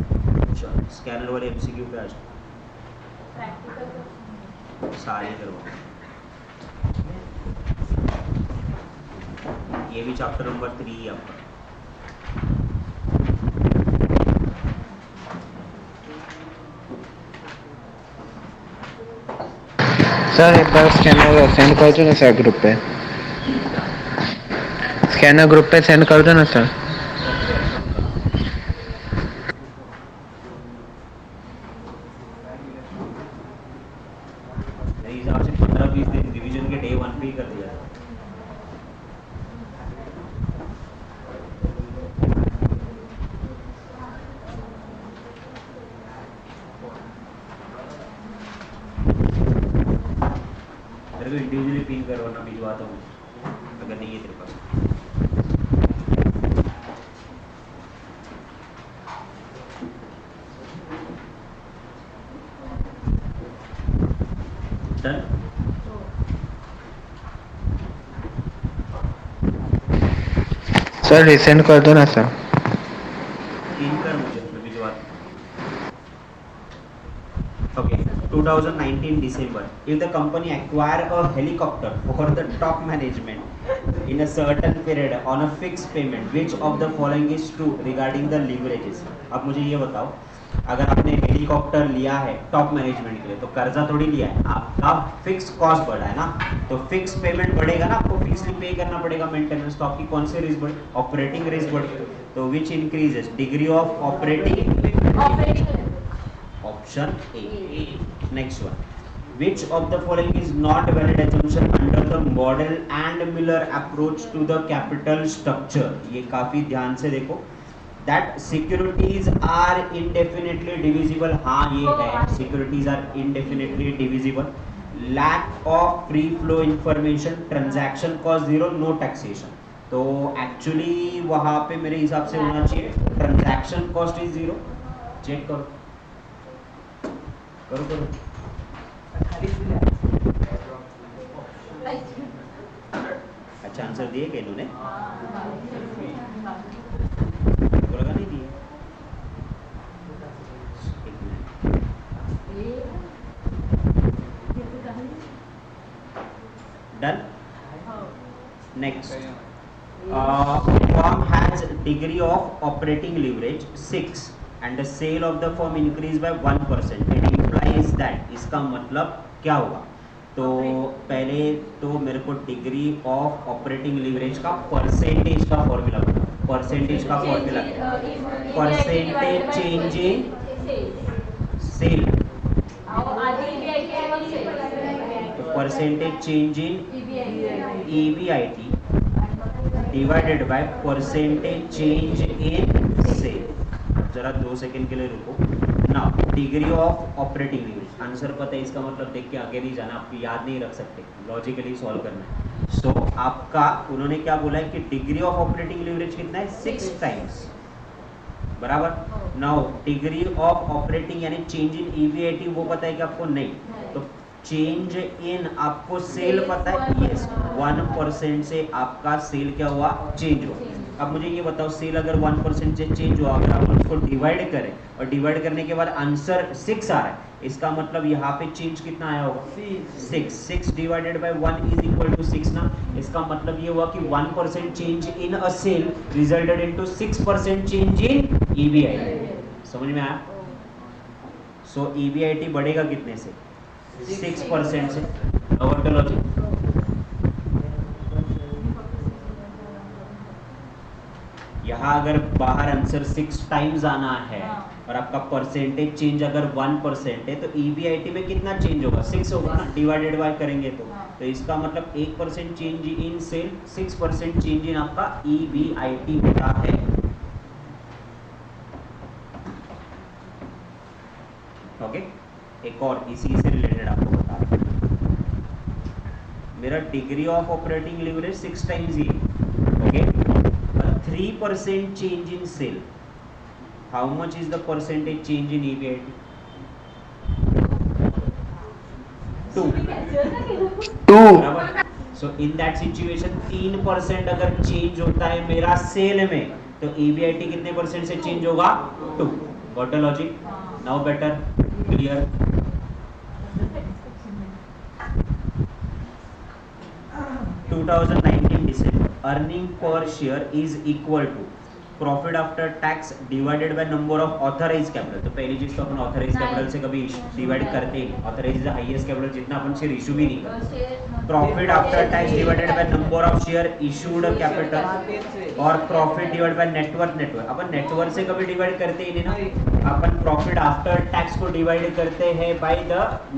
Sure. Scanner वाले MCQ पे आज सारे करवा. ये भी चैप्टर नंबर 3 है आपका.
सर एक बार स्कैनर सेंड कर दो ना सर ग्रुप पे. स्कैनर ग्रुप पे सेंड कर दो ना सर.
मेरे हिसाब से 15-20 दिन रिवीजन के डे 1 पे ही कर दिया. मेरे को इंडिविजुअली पिन कर वरना भिजवाता हूँ अगर नहीं है तेरे पास. डन.
सर रिसेंड कर दो ना सर.
पिन कर मुझे मैं भिजवाता हूँ. Okay, 2019 December. If the company acquire a helicopter for the top management in a certain period on a fixed payment, which of the following is true regarding the leverages? अब मुझे ये बताओ, अगर आपने हेलीकॉप्टर लिया है टॉप मैनेजमेंट के लिए तो कर्जा थोड़ी लिया है, आपका फिक्स कॉस्ट बढ़ा है ना. तो फिक्स पेमेंट बढ़ेगा ना, आपको फिक्सली पे करना पड़ेगा मेंटेनेंस. तो आपकी कौन सी रिस्क बढ़ी? ऑपरेटिंग रिस्क बढ़ी. तो which increases? Degree of operating. Option A. Next one. Which of the following is not a valid assumption under the Model and Miller approach to the capital structure? ये काफी ध्यान से देखो. That securities are indefinitely divisible. हाँ ये है, securities are indefinitely divisible. Lack of free flow information, transaction cost zero, no taxation. तो actually वहाँ पे मेरे हिसाब से होना चाहिए transaction cost is zero. Check करो. करो. अच्छा आंसर दिए क्या इन्होंने? तो लगा नहीं दिए. Done. Next. Firm has degree of operating leverage 6 and the sale of the firm increased by 1%. It implies that. इसका मतलब क्या होगा? तो पहले तो मेरे को डिग्री ऑफ ऑपरेटिंग लीवरेज का परसेंटेज का फॉर्मूला बताओ. परसेंटेज का फॉर्मूला क्या है? Percentage change in sale. तो percentage change in EBIT divided by percentage change in sale. जरा 2 सेकंड के लिए रुको ना. Degree of operating leverage answer पता है, इसका मतलब देख के आगे नहीं जाना, आप याद नहीं रख सकते, लॉजिकली सॉल्व करना है. सो आपका उन्होंने क्या बोला है कि डिग्री ऑफ ऑपरेटिंग लीवरेज कितना है? 6 टाइम्स. बराबर. नाउ डिग्री ऑफ ऑपरेटिंग यानी चेंज इन EBIT वो पता है कि आपको? नहीं. तो चेंज इन आपको सेल पता है? यस. 1% से आपका सेल क्या हुआ? चेंज हुआ. अब मुझे ये बताओ, सेल अगर 1% से चेंज हुआ, अगर आप उसको डिवाइड करें और डिवाइड करने के बाद आंसर 6 आ रहा है, इसका मतलब यहाँ पे चेंज कितना आया होगा? 6 divided by 1 is equal to 6 ना. इसका मतलब ये हुआ कि 1% change in a sale resulted into 6% change in EBIT. समझ में आया? सो EBIT बढ़ेगा कितने से? 6% से. और लॉजिक यहाँ आपका अगर बाहर आंसर 6 टाइम्स आना है और आपका परसेंटेज चेंज अगर 1% है तो EBIT में कितना चेंज होगा? 6 होगा ना, डिवाइडेड बाय करेंगे तो इसका मतलब 1% change in sale, 6% change in आपका EBIT होता है। ओके, एक और इसी से रिलेटेड आपको बता रहा हूं, मेरा degree of operating leverage 6 times ही है। Okay, 3% change in sale, how much is the percentage change in EBIT? 2 बराबर। सो इन दैट सिचुएशन 3% अगर चेंज होता है मेरा सेल में तो EBIT कितने परसेंट से चेंज होगा? 2। Got the logic? Now better, clear? 2019 December, earning per share is equal to profit after tax divided by number of authorised capital. तो पहली चीज तो अपन ऑथराइज्ड कैपिटल से कभी डिवाइड करते ही नहीं, authorised is the highest capital, जितना अपन शेयर इशू भी नहीं करते। Profit after tax divided by number of share issued capital और प्रॉफिट डिवाइडेड बाय नेटवर्थ। अपन नेटवर्थ से कभी डिवाइड करते ही नहीं ना, अपन प्रॉफिट आफ्टर टैक्स को डिवाइड करते हैं by the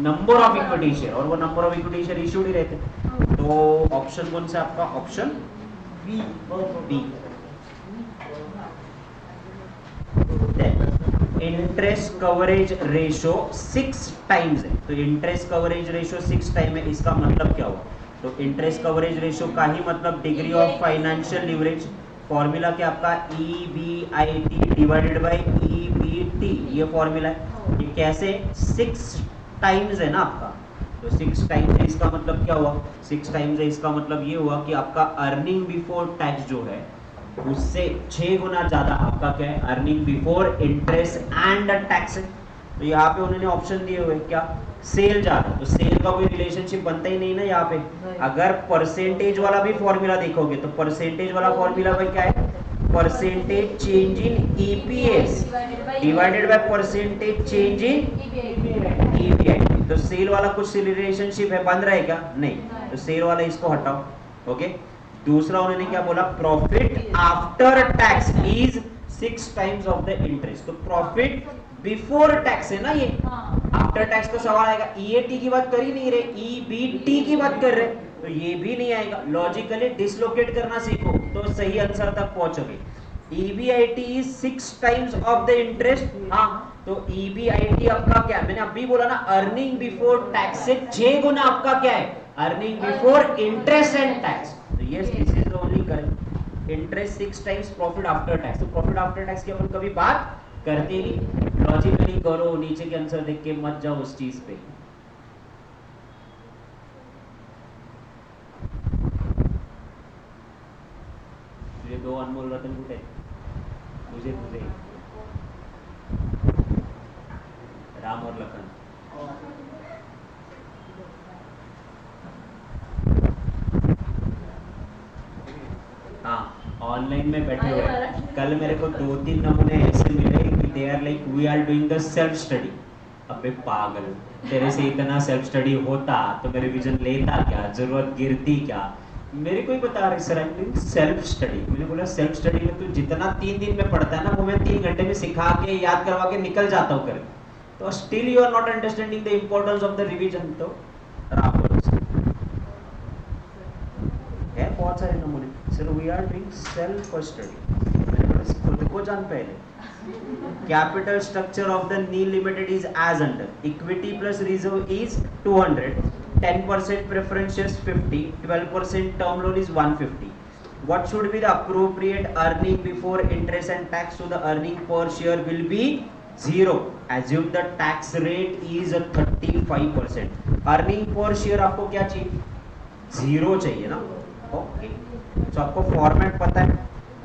number of equity share, और वो number of equity share issued ही रहते। तो ऑप्शन कौन सा आपका? Option B. Interest coverage ratio 6 times है, तो इंटरेस्ट कवरेज रेशो 6 टाइम है, इसका मतलब क्या हुआ? तो इंटरेस्ट कवरेज रेशो का ही मतलब degree of financial leverage, formula क्या आपका? EBIT डिवाइडेड बाय EBT, ये फॉर्मूला है। ये कैसे? 6 टाइम्स है ना आपका, तो 6 टाइम्स है, इसका मतलब क्या हुआ? 6 टाइम्स है, इसका मतलब ये हुआ कि आपका अर्निंग बिफोर टैक्स जो है उससे 6 गुना ज्यादा आपका क्या है? Earning before interest and tax है। तो यहाँ पे उन्होंने ऑप्शन दिए हुए क्या? सेल ज्यादा, तो सेल का कोई रिलेशनशिप बनता ही नहीं ना यहाँ पे। अगर परसेंटेज वाला भी फॉर्मूला देखोगे तो परसेंटेज वाला फॉर्मूला भाई क्या है? Percentage change in EPS divided by percentage change in EBIT। तो सेल वाला कुछ रिलेशनशिप है, बन रहा है क्या? नहीं, तो सेल वाला इसको हटाओ। ओके, दूसरा उन्होंने क्या बोला? Profit after tax is 6 times of the interest. तो प्रॉफिट बिफोर टैक्स है ना ये, आफ्टर टैक्स तो सवाल आएगा। EAT की बात कर ही नहीं रहे, EBT की बात कर रहे, तो ये भी नहीं आएगा। लॉजिकली डिसलोकेट करना सीखो तो सही आंसर तक पहुंचोगे। EBIT is 6 times of the interest. हाँ, तो EBIT आपका क्या है? मैंने अभी बोला ना, अर्निंग बिफोर टैक्स से 6 गुना आपका क्या है? Earning before interest and tax. तो yes, this is the only correct. Interest 6 times profit after tax, तो प्रॉफिट आफ्टर टैक्स की अपन कभी बात करते ही नहीं। लॉजिकली करो, नीचे के आंसर देख के मत जाओ उस चीज पे। तुझे 2 अनमोल रतन कुठे? तुझे राम और लखन। हाँ, ऑनलाइन में बैठे हुए कल मेरे को 2-3 नमूने ऐसे मिले कि they are like we are doing the self study. अबे पागल, तेरे से इतना सेल्फ स्टडी होता तो मैं रिवीजन लेता क्या, जरूरत गिरती क्या? मेरे को ही बता रहे sir I am doing self study. मैंने बोला सेल्फ स्टडी में तू जितना 3 दिन में पढ़ता है ना वो मैं 3 घंटे में सिखा के याद करवा के निकल जाता हूँ कर। तो still you are not understanding the importance of the revision. तो है बहुत सारे नमूने। Sir we are doing self study, खुद को जान पहले। Capital structure of the Neel limited is as under, equity plus reserve is 200, 10% preference shares 50, 12% term loan is 150. What should be the appropriate earning before interest and tax? So the earning per share will be 0. Assume the tax rate is 35%. Earning per share आपको क्या चाहिए? 0 चाहिए ना? Okay, तो आपको format पता है।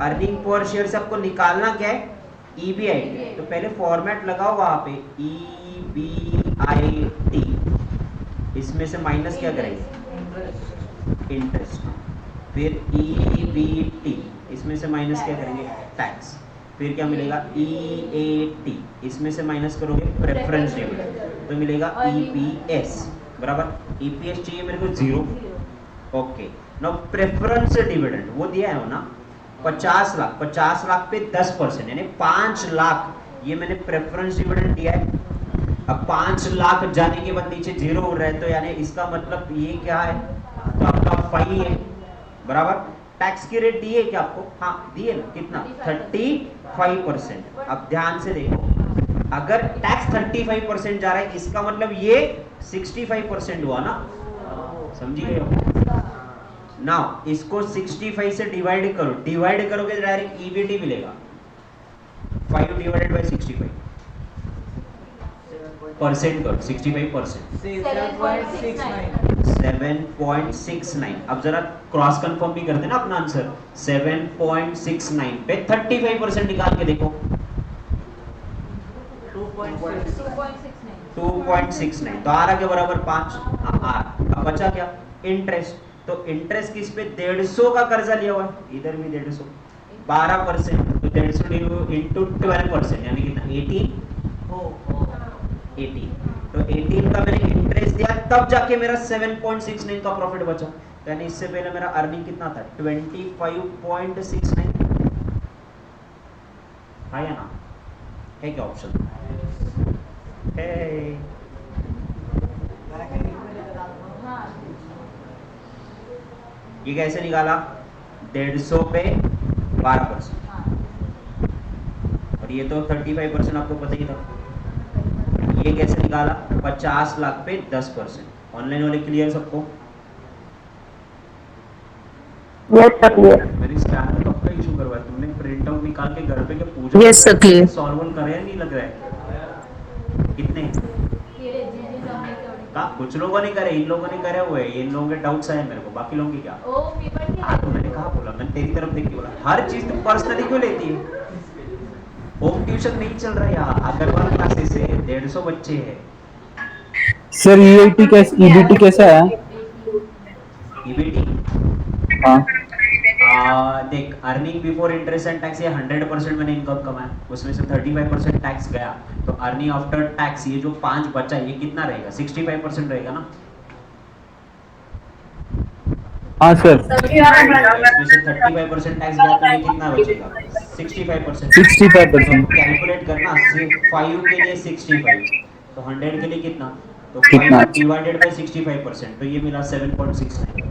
Earning per share से आपको निकालना क्या है? EBIT। तो पहले फॉर्मेट लगाओ वहां पे EBIT, इसमें से माइनस क्या करेंगे? इंटरेस्ट। फिर EBT, इसमें से माइनस क्या करेंगे? टैक्स। फिर क्या मिलेगा? EAT, इसमें से माइनस करोगे प्रेफरेंस डिविडेंड, तो मिलेगा EPS बराबर। EPS चाहिए मेरे को 0। ओके, नाउ प्रेफरेंस डिविडेंड वो दिया है ना? 50 लाख पे 10% यानी 5 लाख, ये मैंने प्रेफरेंस डिविडेंड दिया है। अब 5 लाख जाने के बाद नीचे जीरो हो रहा है, तो यानी इसका मतलब ये क्या है, तो आपका 5 है, बराबर। टैक्स की रेट दी है क्या आपको? हाँ दी है ना, कितना? 35%। अब ध्यान से देखो, अगर टैक्स 35% जा रहा है, इसका मतलब ये 65% हुआ ना, समझिए। नाउ इसको 65 से डिवाइड करो, डिवाइड करोगे डायरेक्ट ईबीटी मिलेगा, 5 डिवाइडेड बाय 65 परसेंट करो, 65% 7.69। अब जरा क्रॉस कंफर्म भी करते ना अपना आंसर, 7.69 पे 35% निकाल के देखो, 2.69, तो आ रहा के बराबर 5। अब बचा क्या? इंटरेस्ट। तो इंटरेस्ट किस पे? 150 का कर्जा लिया हुआ है, इधर भी 150, 12%, तो 150 इंटू 12% यानी कितना? 18। तो 18 का मैंने इंटरेस्ट दिया, तब जाके मेरा 7.69 का प्रॉफिट बचा। यानी इससे पहले मेरा अर्निंग कितना था? 25.69 था या ना? है क्या ऑप्शन? है। ये कैसे निकाला? 150 पे 12%, और ये तो 35% आपको पता ही था। ये कैसे निकाला? 50 लाख पे 10%। ऑनलाइन वाले क्लियर सबको?
Yes sir clear.
मेरी स्कैनर कब का इशू करवाया तुमने? प्रिंट आउट निकाल के घर पे क्या पूजा?
Yes, sir, clear.
सॉल्व करे या नहीं लग रहा है? कितने का? कुछ लोगों ने करे, इन लोगों ने करे हुए, इन लोगों के डाउट्स आए मेरे को, बाकी लोगों की क्या? हाँ, तो मैंने कहा बोला, मैंने तेरी तरफ देख के बोला, हर चीज तुम पर्सनली क्यों लेती है? होम ट्यूशन नहीं चल रहा यार, अग्रवाल क्लासेस है, 150 बच्चे हैं।
सर ईबीटी कैसा है?
ईबीटी
हाँ
देख, earning before interest and tax, ये 100% मैंने इनकम कमाया, उसमें से 35% टैक्स गया, तो अर्निंग आफ्टर टैक्स ये जो 5 बचा ये कितना रहेगा? 65% रहेगा ना?
हाँ सर,
इसमें से 35% टैक्स गया, तो ये कितना बचेगा? 65%।
65%।
कैलकुलेट करना, 5 के लिए 65, तो 100 के लिए कितना? तो
कितना?
5 डिवाइडेड बाय 65%, तो ये मिला 7.69।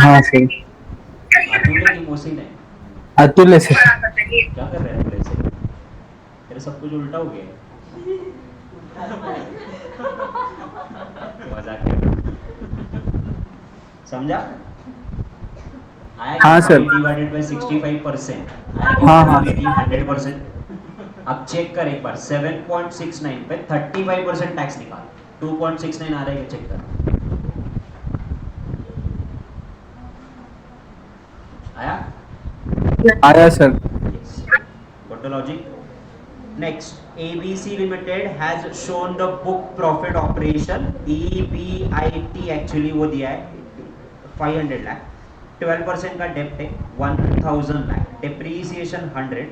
हाँ सर।
अतुल है कि मोहसिन है?
अतुल है सर।
क्या कर रहे हैं ऐसे? तेरे सब कुछ उल्टा हो गया है। मजाक कर रहा हूं। समझा? आया?
हाँ सर।
डिवाइडेड बाय 65%,
हाँ, हाँ।
100%। अब चेक कर एक बार, 7.69 पे 35% टैक्स निकाल, 2.69 आ रहा है, चेक कर। आया?
आया sir.
Yes. Got the logic? Next, ABC Limited has shown the book profit operation, EBIT actually वो दिया है 500 लाख, 12% का डेप्ट है 1000 lakh, depreciation 100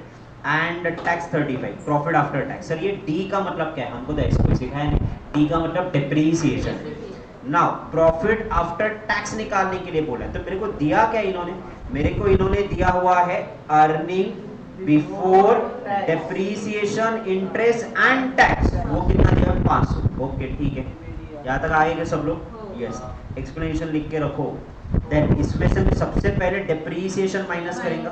and tax 35, profit after tax. Sir ये डी का मतलब क्या है? हमको तो ऐसा कोई सिखाया नहीं। डी का मतलब depreciation. Now profit after tax निकालने के लिए बोला है, तो मेरे को दिया क्या इन्होंने? मेरे को इन्होंने दिया हुआ है earning before depreciation interest and tax, वो कितना दिया? 500। ओके ठीक है, यहाँ तक आएंगे सब लोग? यस। एक्सप्लेनेशन लिख के रखो। देन इसमें से सबसे पहले डेप्रीसिएशन माइनस करेंगे।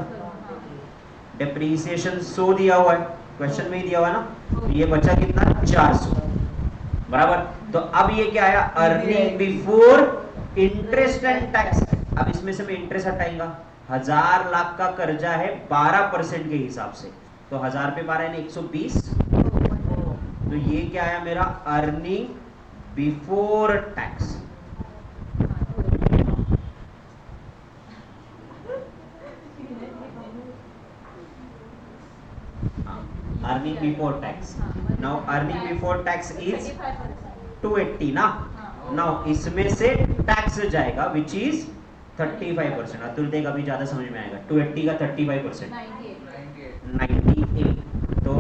डेप्रीसिएशन 100 दिया हुआ है, क्वेश्चन में ही दिया हुआ है ना, तो ये बचा कितना? 400, बराबर। तो अब ये क्या आया? Earning before interest and tax. अब इसमें से मैं इंटरेस्ट हटाएंगा, 1000 लाख का कर्जा है 12% के हिसाब से, तो 1000 पे 12 यानी 120, तो ये क्या आया मेरा? Earning before tax. Earning before tax. Now earning before tax is 280 ना। नाउ इसमें से टैक्स जाएगा विच इज 35%। अतुल देख अभी ज्यादा समझ में आएगा। 280 का 35% 98। तो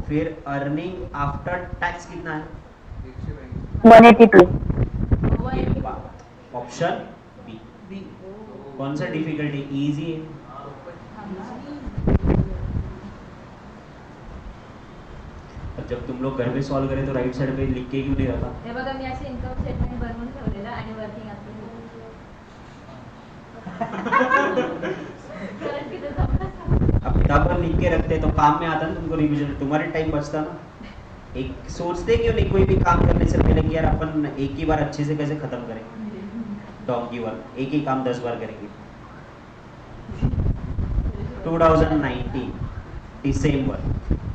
फिर अर्निंग आफ्टर टैक्स कितना है?
182।
Option B. कौन सा डिफिकल्टी? इजी है। अब जब तुम लोग घर में सॉल्व करें तो राइट साइड पे लिख के क्यों नहीं रखा?
हे बघा मी असे इन्कम स्टेटमेंट बनवून ठेवलेलं आणि वर्किंग
अब किताबों लिख के रखते तो काम में आता ना तुमको रिवीजन, तुम्हारे टाइम बचता ना। एक सोचते क्यों नहीं कोई भी काम करने से पहले कि यार अपन एक ही बार अच्छे से कैसे खत्म करें, डोंकी वर्क एक ही काम 10 बार करेंगे। 2019 December,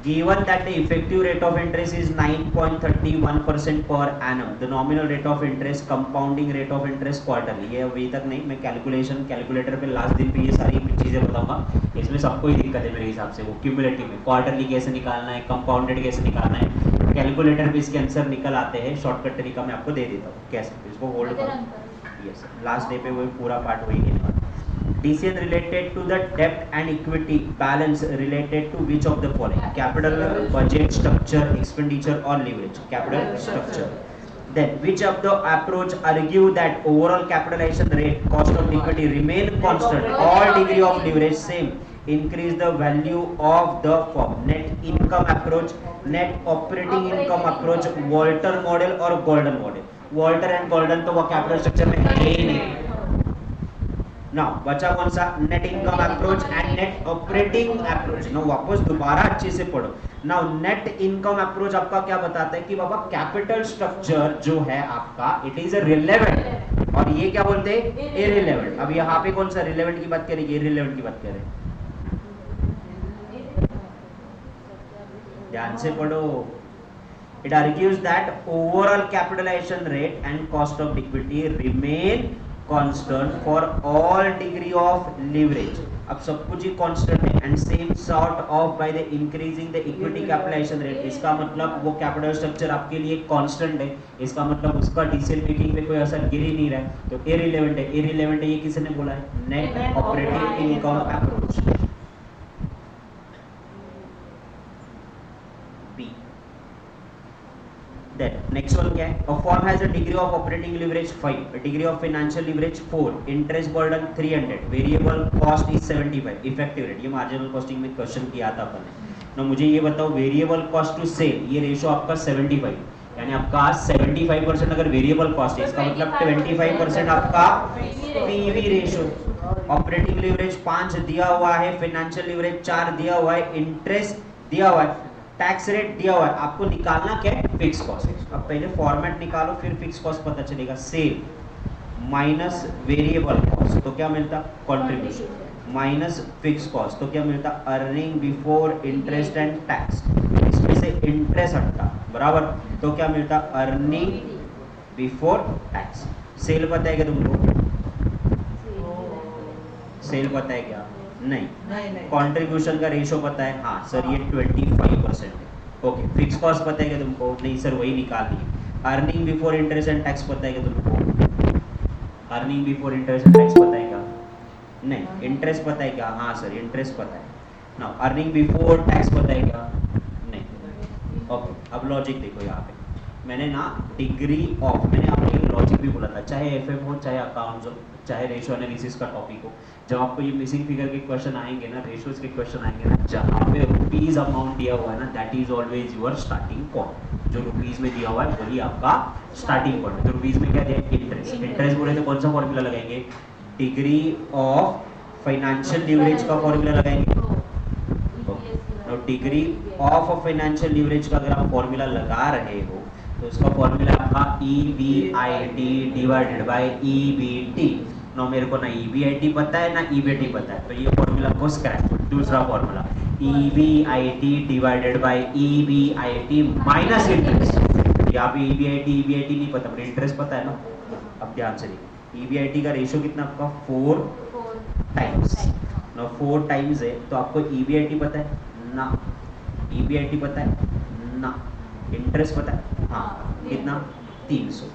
given that the effective rate of interest is 9.31% per annum, the nominal rate of interest, compounding rate of interest quarterly, ये अभी तक नहीं, मैं कैलकुलेटर पे लास्ट दिन पे ये सारी चीजें बताऊंगा। इसमें सबको ही दिक्कत है मेरे हिसाब से, वो क्यूमुलेटिव में क्वार्टरली कैसे निकालना है, कंपाउंडेड कैसे निकालना है, कैलकुलेटर पे इसके आंसर निकल आते हैं। शॉर्टकट तरीका मैं आपको दे देता हूँ कैसे, इसको होल्ड करो। यस, लास्ट डे पे वो पूरा पार्ट वही नहीं। Decision related to the debt and equity balance related to which of the following? Capital, budget, structure, expenditure or leverage? Capital, structure. Then which of the approach argue that overall capitalization rate, cost of equity remain constant, all degree of leverage same, increase the value of the firm? Net income approach, net operating income approach, Walter model or Golden model? Walter and Golden तो वो capital structure में है ही नहीं। Now, बचा कौन सा? Net income approach and net operating approach. No वापस दोबारा अच्छे से पढ़ो। नाउ नेट इनकम अप्रोच आपका क्या बताता है कि बाबा कैपिटल स्ट्रक्चर जो है आपका इट इज रिलेवेंट, और ये क्या बोलते हैं? इररिलेवेंट। अब यहाँ पे कौन सा रिलेवेंट की बात करेंगे, इररिलेवेंट की बात करें? ध्यान से पढ़ो। It argues that overall capitalization rate and cost of equity remain constant for all degree of leverage. अब सब कुछ ही constant है and same sort of by the increasing the equity capitalization rate. इसका मतलब वो capital structure आपके लिए constant है, इसका मतलब उसका decision making पे कोई असर गिर ही नहीं रहा है, तो irrelevant है। irrelevant है ये किसने बोला है? Net operating income approach। Then next one क्या है? A firm has a degree of operating leverage 5, a degree of financial leverage 4, interest burden 300, variable cost is 75, effective rate, ये marginal costing में क्वेश्चन किया था अपन ने। ना मुझे ये बताओ वेरिएबल कॉस्ट टू सेल, ये रेशो आपका 75, यानी आपका 75% अगर वेरिएबल कॉस्ट है, इसका मतलब 25% आपका पीवी रेशो। ऑपरेटिंग लिवरेज 5 दिया हुआ है, फाइनेंशियल लिवरेज 4 दिया हुआ है, इंटरेस्ट दिया हुआ है, टैक्स रेट दिया हुआ है। आपको निकालना क्या है? Fix cost. अब पहले फॉर्मेट निकालो फिर फिक्स कॉस्ट पता चलेगा। सेल माइनस वेरिएबल कॉस्ट तो क्या मिलता? कंट्रीब्यूशन माइनस फिक्स कॉस्ट तो क्या मिलता? Earning before interest and tax. इसमें से इंटरेस्ट हटता बराबर तो क्या मिलता? Earning before tax. सेल पता है क्या तुमको? सेल पता है क्या? नहीं। कंट्रीब्यूशन का रेशो पता है? हाँ सर ये 25% है। ओके, फिक्स कॉस्ट पता है क्या तुमको? नहीं सर वही निकाल ली। Earning before interest and tax पता है क्या तुमको? Earning before interest and tax पता है क्या? नहीं। इंटरेस्ट पता है क्या? हाँ सर इंटरेस्ट पता है। नाउ अर्निंग बिफोर टैक्स पता है क्या? नहीं। ओके, अब लॉजिक देखो यहाँ पे मैंने ना डिग्री ऑफ, मैंने आपको लॉजिक भी बोला था, चाहे एफएम हो चाहे अकाउंट्स हो चाहे रेशो एनालिसिस का टॉपिक हो, जब आपको ये मिसिंग फिगर के क्वेश्चन आएंगे ना, रेशोज के क्वेश्चन आएंगे ना, जहाँ पे रुपीज अमाउंट दिया हुआ है ना, that is always your starting point. जो रुपीज में दिया हुआ है वही आपका स्टार्टिंग पॉइंट। तो रुपीज में क्या दिया? इंटरेस्ट। इंटरेस्ट बोले तो कौन सा फॉर्मूला लगाएंगे? डिग्री ऑफ फाइनेंशियल लीवरेज का फॉर्मूला लगाएंगे। डिग्री ऑफ फाइनेंशियल लीवरेज का अगर आप फॉर्मूला लगा रहे हो तो उसका फॉर्मूला आपका EBIT डिवाइडेड बाय EBT। ना मेरे को ना EBIT पता है ना EBT पता है, तो ये फॉर्मूला को स्क्रैच। दूसरा formula EBIT divided bye EBIT minus interest. यहाँ पे EBIT नहीं पता पर इंटरेस्ट पता है ना। अब ध्यान से देखिए EBIT का रेशो कितना आपका? 4 टाइम्स ना, 4 टाइम्स है तो आपको EBIT पता है ना, EBIT पता है ना, इंटरेस्ट पता है हाँ कितना? 300।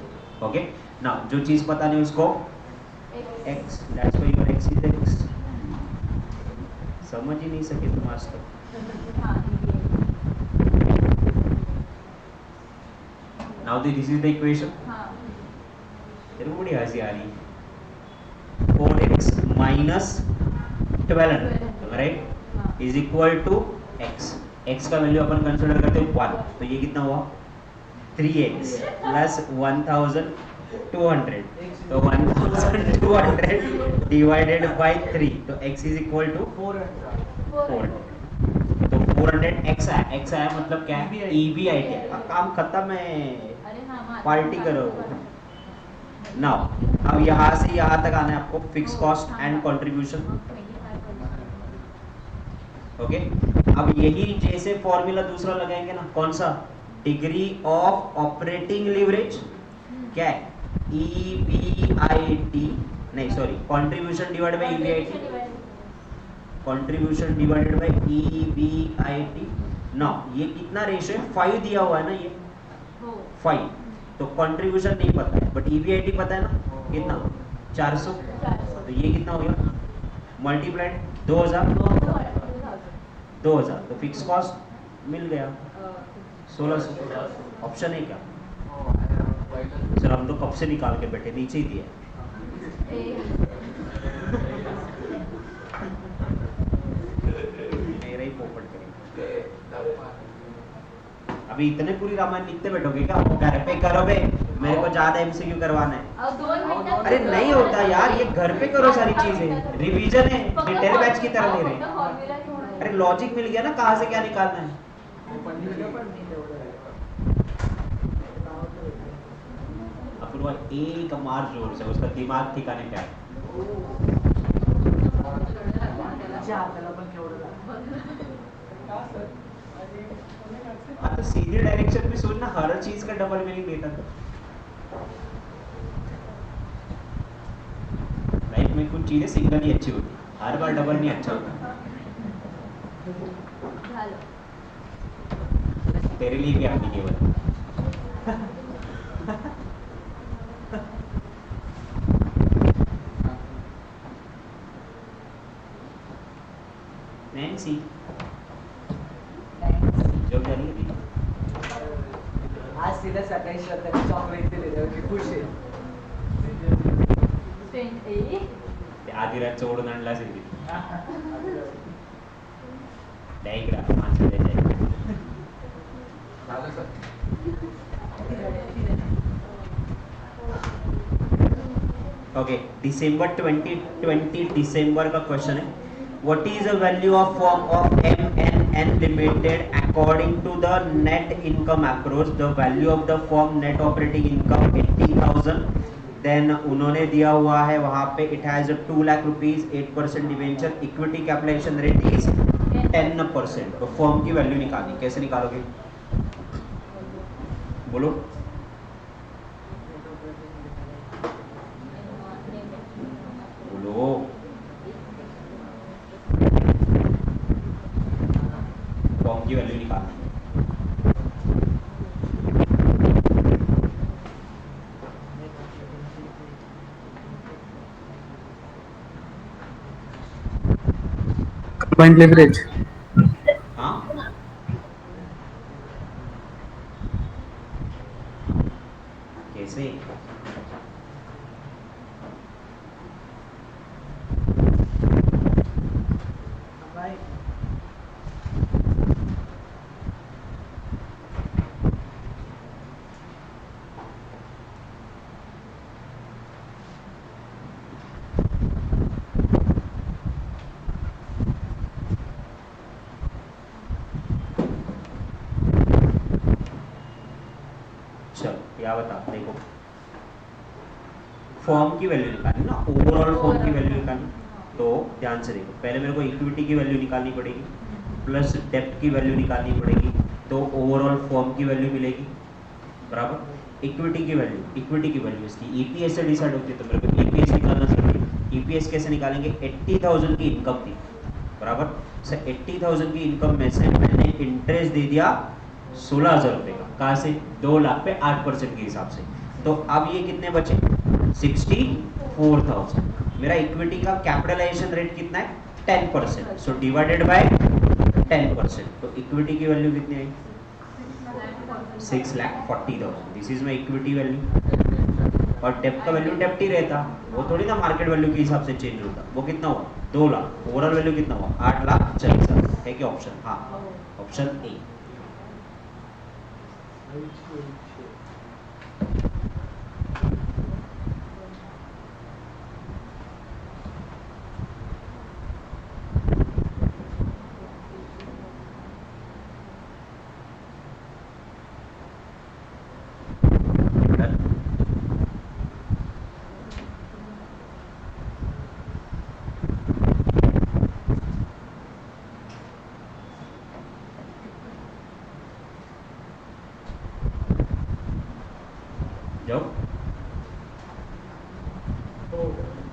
ओके, ना जो चीज पता नहीं उसको x, that's why your x is x। समझ ही नहीं सके तुम आज तक। Now this is the equation. तेरे को बड़ी हंसी आ रही है। 4x minus 1200 right, is equal to x. X का वैल्यू अपन कंसिडर करते हैं 1, तो ये कितना हुआ 3x प्लस 1200, तो 1200 डिवाइडेड बाय 3, तो x इज इक्वल टू 400. तो 400 x आया मतलब क्या है EBIT. काम खत्म है,
अरे हाँ,
पार्टी करो. नाउ अब यहाँ से यहाँ तक आना है आपको fix cost and contribution. Okay, अब यही जैसे फॉर्मूला दूसरा लगाएंगे ना, कौन सा, डिग्री ऑफ ऑपरेटिंग लिवरेज क्या है EBIT, नहीं sorry, contribution divide by EBIT, contribution divided bye EBIT. Now ये कितना रेशियो है 5 दिया हुआ है ना, ये 5, तो कंट्रीब्यूशन नहीं पता है बट EBIT पता है ना, कितना 400, तो ये कितना हो गया मल्टीप्लाइड 2000, तो फिक्स कॉस्ट मिल गया 1600. ऑप्शन है क्या सर, हम तो कब से निकाल के बैठे, नीचे ही दिया. मेरा ही पोपट करेंगे. अभी इतने पूरी रामायण लिखते बैठोगे क्या, घर पे करो बे, मेरे को ज्यादा MCQ करवाना है. अरे नहीं होता यार, ये घर पे करो सारी चीजें, रिवीजन है, डिटेल बैच की तरह ले रहे. अरे लॉजिक मिल गया ना, कहाँ से क्या निकालना है. अपूर्वा एक मार जोर से, उसका दिमाग ठिकाने पे आए. हाँ तो सीधी डायरेक्शन में सोचना, हर चीज का डबल मीनिंग देता था. लाइफ में कुछ चीजें सिंगल ही अच्छी होती, हर बार डबल नहीं अच्छा होता. तेरे लिए भी आपकी केवल नैन्सी जो जा रही है
आज सीधा सकाळी श्रद्धाने चॉकलेट दिले होते, खुश आहे.
ते आधी रात ओढून आणला असेल ती. द्या इकडं माणसं द्यायच्या. ओके, दिसंबर 2020 दिसंबर का क्वेश्चन है. What is the value of firm of MNN Limited according to the net income approach? The value of the firm net operating income 80,000. Then उन्होंने दिया हुआ है वहाँ पे it has 2 lakh rupees, 8% debenture, equity capitalization rate is 10%. तो firm की value निकालनी, कैसे निकालोगे बोलो. बोलो फॉर्म की वैल्यू निकालना.
Combined leverage.
हाँ कैसे,
भाई
चलो या बता, देखो फॉर्म की वैल्यू निकालनी ना, ओवरऑल फॉर्म की वैल्यू निकालनी. तो ध्यान से देखो, पहले मेरे को इक्विटी की वैल्यू निकालनी पड़ेगी प्लस डेब्ट की वैल्यू निकालनी पड़ेगी, तो ओवरऑल फॉर्म की वैल्यू मिलेगी बराबर. इक्विटी की वैल्यू इसकी EPS से डिसाइड होती है, तो मेरे को EPS निकालना जरूरी. EPS कैसे निकालेंगे, 80,000 की इनकम थी बराबर. सर 80,000 की इनकम में से मैंने इंटरेस्ट दे दिया 16,000 रुपये का, कहाँ से 2 लाख पे 8% के हिसाब से. तो अब ये कितने बचे 64,000. मेरा इक्विटी का कैपिटलाइजेशन रेट कितना है 10%, सो डिवाइडेड बाय 10%. तो इक्विटी की वैल्यू कितनी आई 6,40,000. This is my equity value. और डेप्ट का वैल्यू डेप्ट ही रहता, वो थोड़ी ना मार्केट वैल्यू के हिसाब से चेंज होता. वो कितना हुआ 2 लाख, ओवरऑल वैल्यू कितना हुआ 8,40,000 है कि ऑप्शन? हाँ, option A.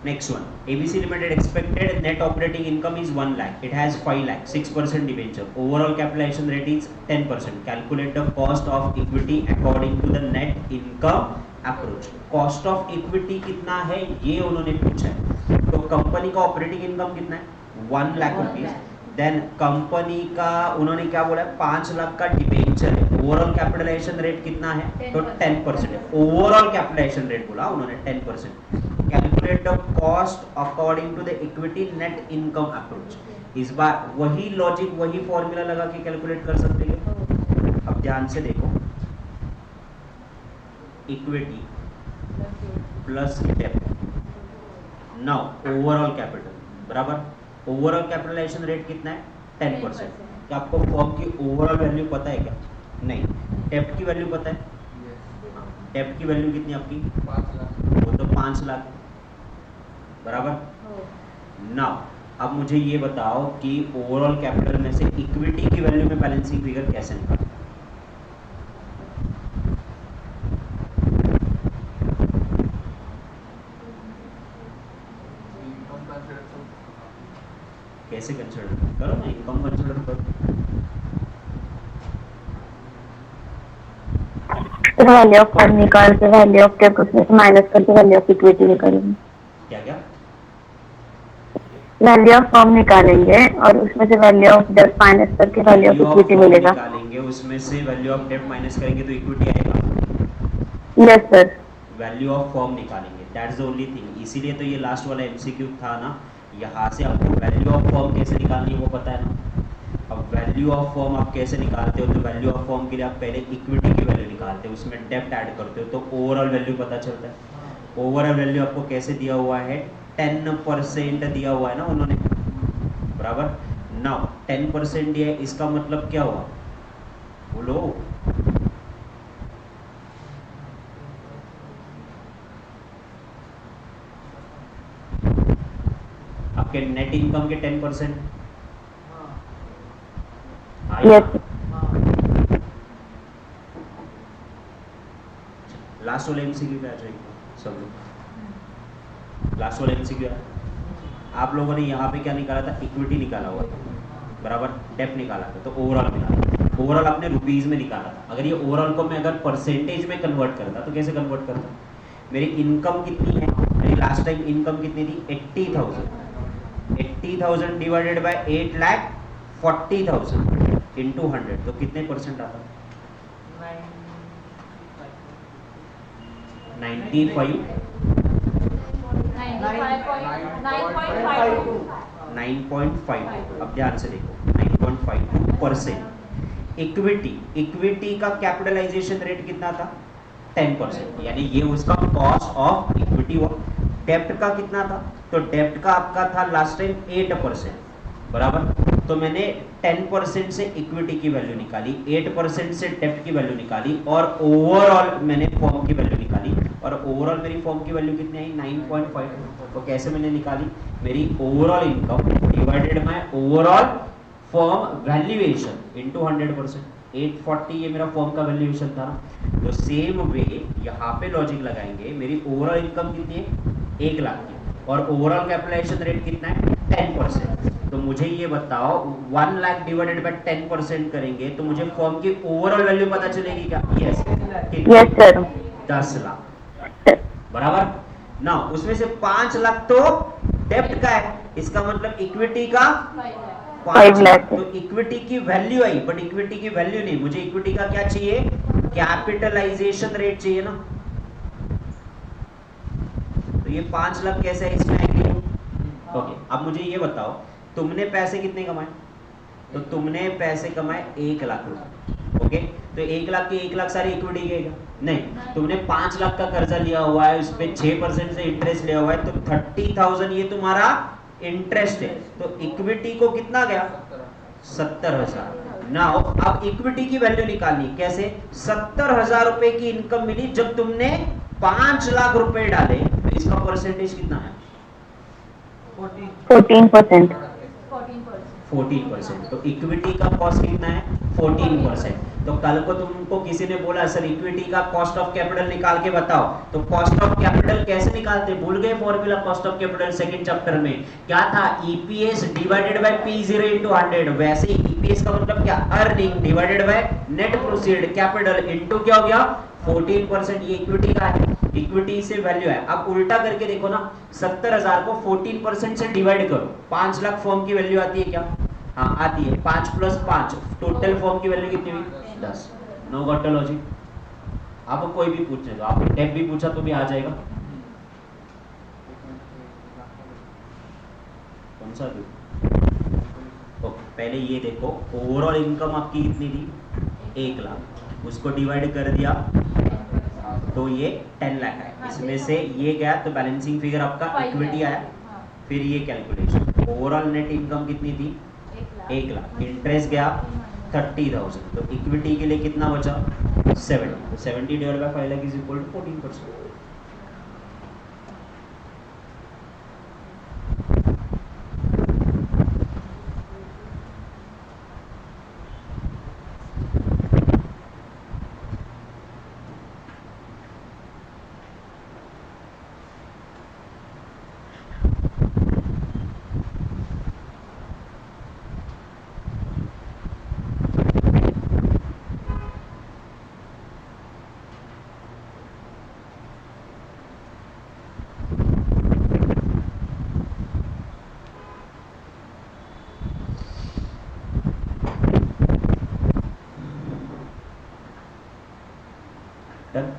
Next one, ABC Limited expected net operating income is 1 lakh. It has 5 lakh, 6% debenture. Overall capitalization rate is 10%. Calculate the cost of equity according to the net income approach. Cost of equity कितना है ये उन्होंने पूछा है. तो company का operating income कितना है 1 लाख रुपीज. देन कंपनी का उन्होंने क्या बोला है 5 लाख का डिबेंचर है. ओवरऑल कैपिटलाइजेशन रेट कितना है तो 10% है. ओवरऑल कैपिटलाइजेशन रेट बोला उन्होंने 10%. Calculate the cost according to the equity net income approach. इस बार वही लॉजिक वही फॉर्मूला लगा के कैलकुलेट कर सकते हैं. अब ध्यान से देखो, इक्विटी प्लस डेब्ट नाउ ओवरऑल कैपिटल बराबर. ओवरऑल कैपिटलाइजेशन रेट कितना है 10%. क्या आपको फर्म की ओवरऑल वैल्यू पता है क्या? नहीं. डेब्ट की वैल्यू पता है? डेब्ट की वैल्यू कितनी आपकी
5 लाख.
वो तो 5 लाख बराबर. नाउ अब मुझे ये बताओ कि ओवरऑल कैपिटल में से इक्विटी की वैल्यू में बैलेंसिंग फिगर कैसे निकालें? कैसे कंसिडर करो ना, इनकम कंसिडर करो.
वैल्यू ऑफ फर्म निकाल के वैल्यू ऑफ डेब्ट उसमें से माइनस करके वैल्यू ऑफ इक्विटी निकालेंगे.
क्या क्या
वैल्यू ऑफ फर्म निकालेंगे और उसमें से वैल्यू ऑफ डेब्ट माइनस करके वैल्यू ऑफ इक्विटी मिलेगा.
निकालेंगे उसमें से वैल्यू ऑफ डेब्ट माइनस करेंगे तो इक्विटी आएगा.
Yes sir.
Value of firm निकालेंगे, दैट्स द ओनली थिंग. इसीलिए तो ये लास्ट वाला एमसीक्यू था ना. यहाँ से आपको वैल्यू ऑफ फर्म कैसे निकालनी है वो पता है ना. अब वैल्यू ऑफ फर्म आप कैसे निकालते हो? तो वैल्यू ऑफ फर्म के लिए आप पहले इक्विटी की वैल्यू निकालते हो, उसमें डेब्ट ऐड करते हो तो ओवरऑल वैल्यू पता चलता है. ओवरऑल वैल्यू आपको कैसे दिया हुआ है 10% दिया हुआ है ना उन्होंने बराबर. नाउ 10% दिया है, इसका मतलब क्या हुआ बोलो? आपके नेट इनकम के 10%.
यस.
लास्ट वाला एमसीक्यू पे आ जाएगी सब लोग. लास्ट वाला एमसीक्यू है. आप लोगों ने यहाँ पे क्या निकाला था? इक्विटी निकाला हुआ था बराबर. डेब्ट निकाला था तो ओवरऑल मिला. ओवरऑल आपने रुपीज में निकाला था. अगर ये ओवरऑल को मैं अगर परसेंटेज में कन्वर्ट करता तो कैसे कन्वर्ट करता? मेरी इनकम कितनी है? मेरी लास्ट टाइम इनकम कितनी थी 80,000. 80,000 डिवाइडेड बाय 8,40,000 इंटू 100 तो कितने परसेंट आता? 95. 9.5. अब ध्यान से देखो 9.52%. इक्विटी का कैपिटलाइजेशन रेट कितना था 10%, यानी ये उसका कॉस्ट ऑफ इक्विटी हुआ. डेब्ट का कितना था? तो डेब्ट का आपका था लास्ट टाइम 8% बराबर. तो मैंने 10% से इक्विटी की वैल्यू निकाली, 8% से डेब्ट की वैल्यू निकाली और ओवरऑल मैंने फर्म की वैल्यू निकाली. और ओवरऑल मेरी फर्म की वैल्यू कितनी आई 9.5. तो कैसे मैंने निकाली? मेरी overall income divided by overall firm valuation into 100%. 840 ये मेरा फर्म का वैल्यूएशन था ना. तो सेम वे यहाँ पे लॉजिक लगाएंगे. मेरी ओवरऑल इनकम कितनी है 1 लाख की और ओवरऑल कैपिटलाइजेशन रेट कितना है 10%. तो मुझे ये बताओ 1 लाख डिवाइडेड बाय 10% करेंगे तो मुझे फर्म की ओवरऑल वैल्यू पता चलेगी क्या? यस.
Yes sir.
10 लाख बराबर ना. उसमें से 5 लाख तो डेब्ट का है, इसका मतलब इक्विटी का 5 लाख. तो इक्विटी की वैल्यू आई बट इक्विटी की वैल्यू नहीं. मुझे इक्विटी का क्या चाहिए? कैपिटलाइजेशन रेट चाहिए ना. तो ये 5 लाख कैसे है इसमें आएंगे ओके, अब मुझे ये बताओ, तुमने पैसे कितने कमाए? तो तुमने पैसे कमाए 1 लाख रुपए। ओके, तो 1 लाख के 1 लाख सारी इक्विटी गएगा? नहीं, तुमने 5 लाख का कर्जा लिया हुआ है, उस पे 6% से इंटरेस्ट लिया हुआ है, तो 30,000 ये तुम्हारा इंटरेस्ट है, तो इक्विटी को कितना गया? 70,000। नाउ अब इक्विटी की वैल्यू निकालनी कैसे? 70,000 रुपए की इनकम मिली जब तुमने 5 लाख रुपए डाले, तो इसका परसेंटेज कितना है?
14%.
14%। तो इक्विटी का कॉस्ट कितना है? 14%। तो कल को तुमको किसी ने बोला सर इक्विटी का कॉस्ट ऑफ कैपिटल निकाल के बताओ, तो कॉस्ट ऑफ कैपिटल कैसे निकालते? भूल गए formula cost of capital second chapter में? क्या था? EPS divided bye P0 into 100। वैसे ईपीएस का मतलब क्या? Earning divided by net proceed capital into क्या हो गया? 14%। ये इक्विटी का है, इक्विटी से वैल्यू है। अब उल्टा करके देखो ना, 70,000 को 14% से डिवाइड करो, 5 लाख फॉर्म की वैल्यू आती है क्या? हाँ आती है। 5 + 5 टोटल फॉर्म की वैल्यू कितनी हुई? 10। Know got the logic? आपको कोई भी पूछने दो, आपको डेप भी पूछा तो भी आ जाएगा। कौन सा दो? ओके, पहले ये देखो, ओवरऑल इनकम आपकी कितनी थी? 1 लाख। उसको डिवाइड कर दिया तो ये 10 लाख है, इसमें से ये गया तो बैलेंसिंग फिगर आपका इक्विटी आया। फिर ये कैलकुलेशन, ओवरऑल नेट इनकम कितनी थी? 1 लाख। इंटरेस्ट गया 30,000, तो इक्विटी के लिए कितना बचा? 70। तो 70 divide by 5 lakh is equal to 14%। Done?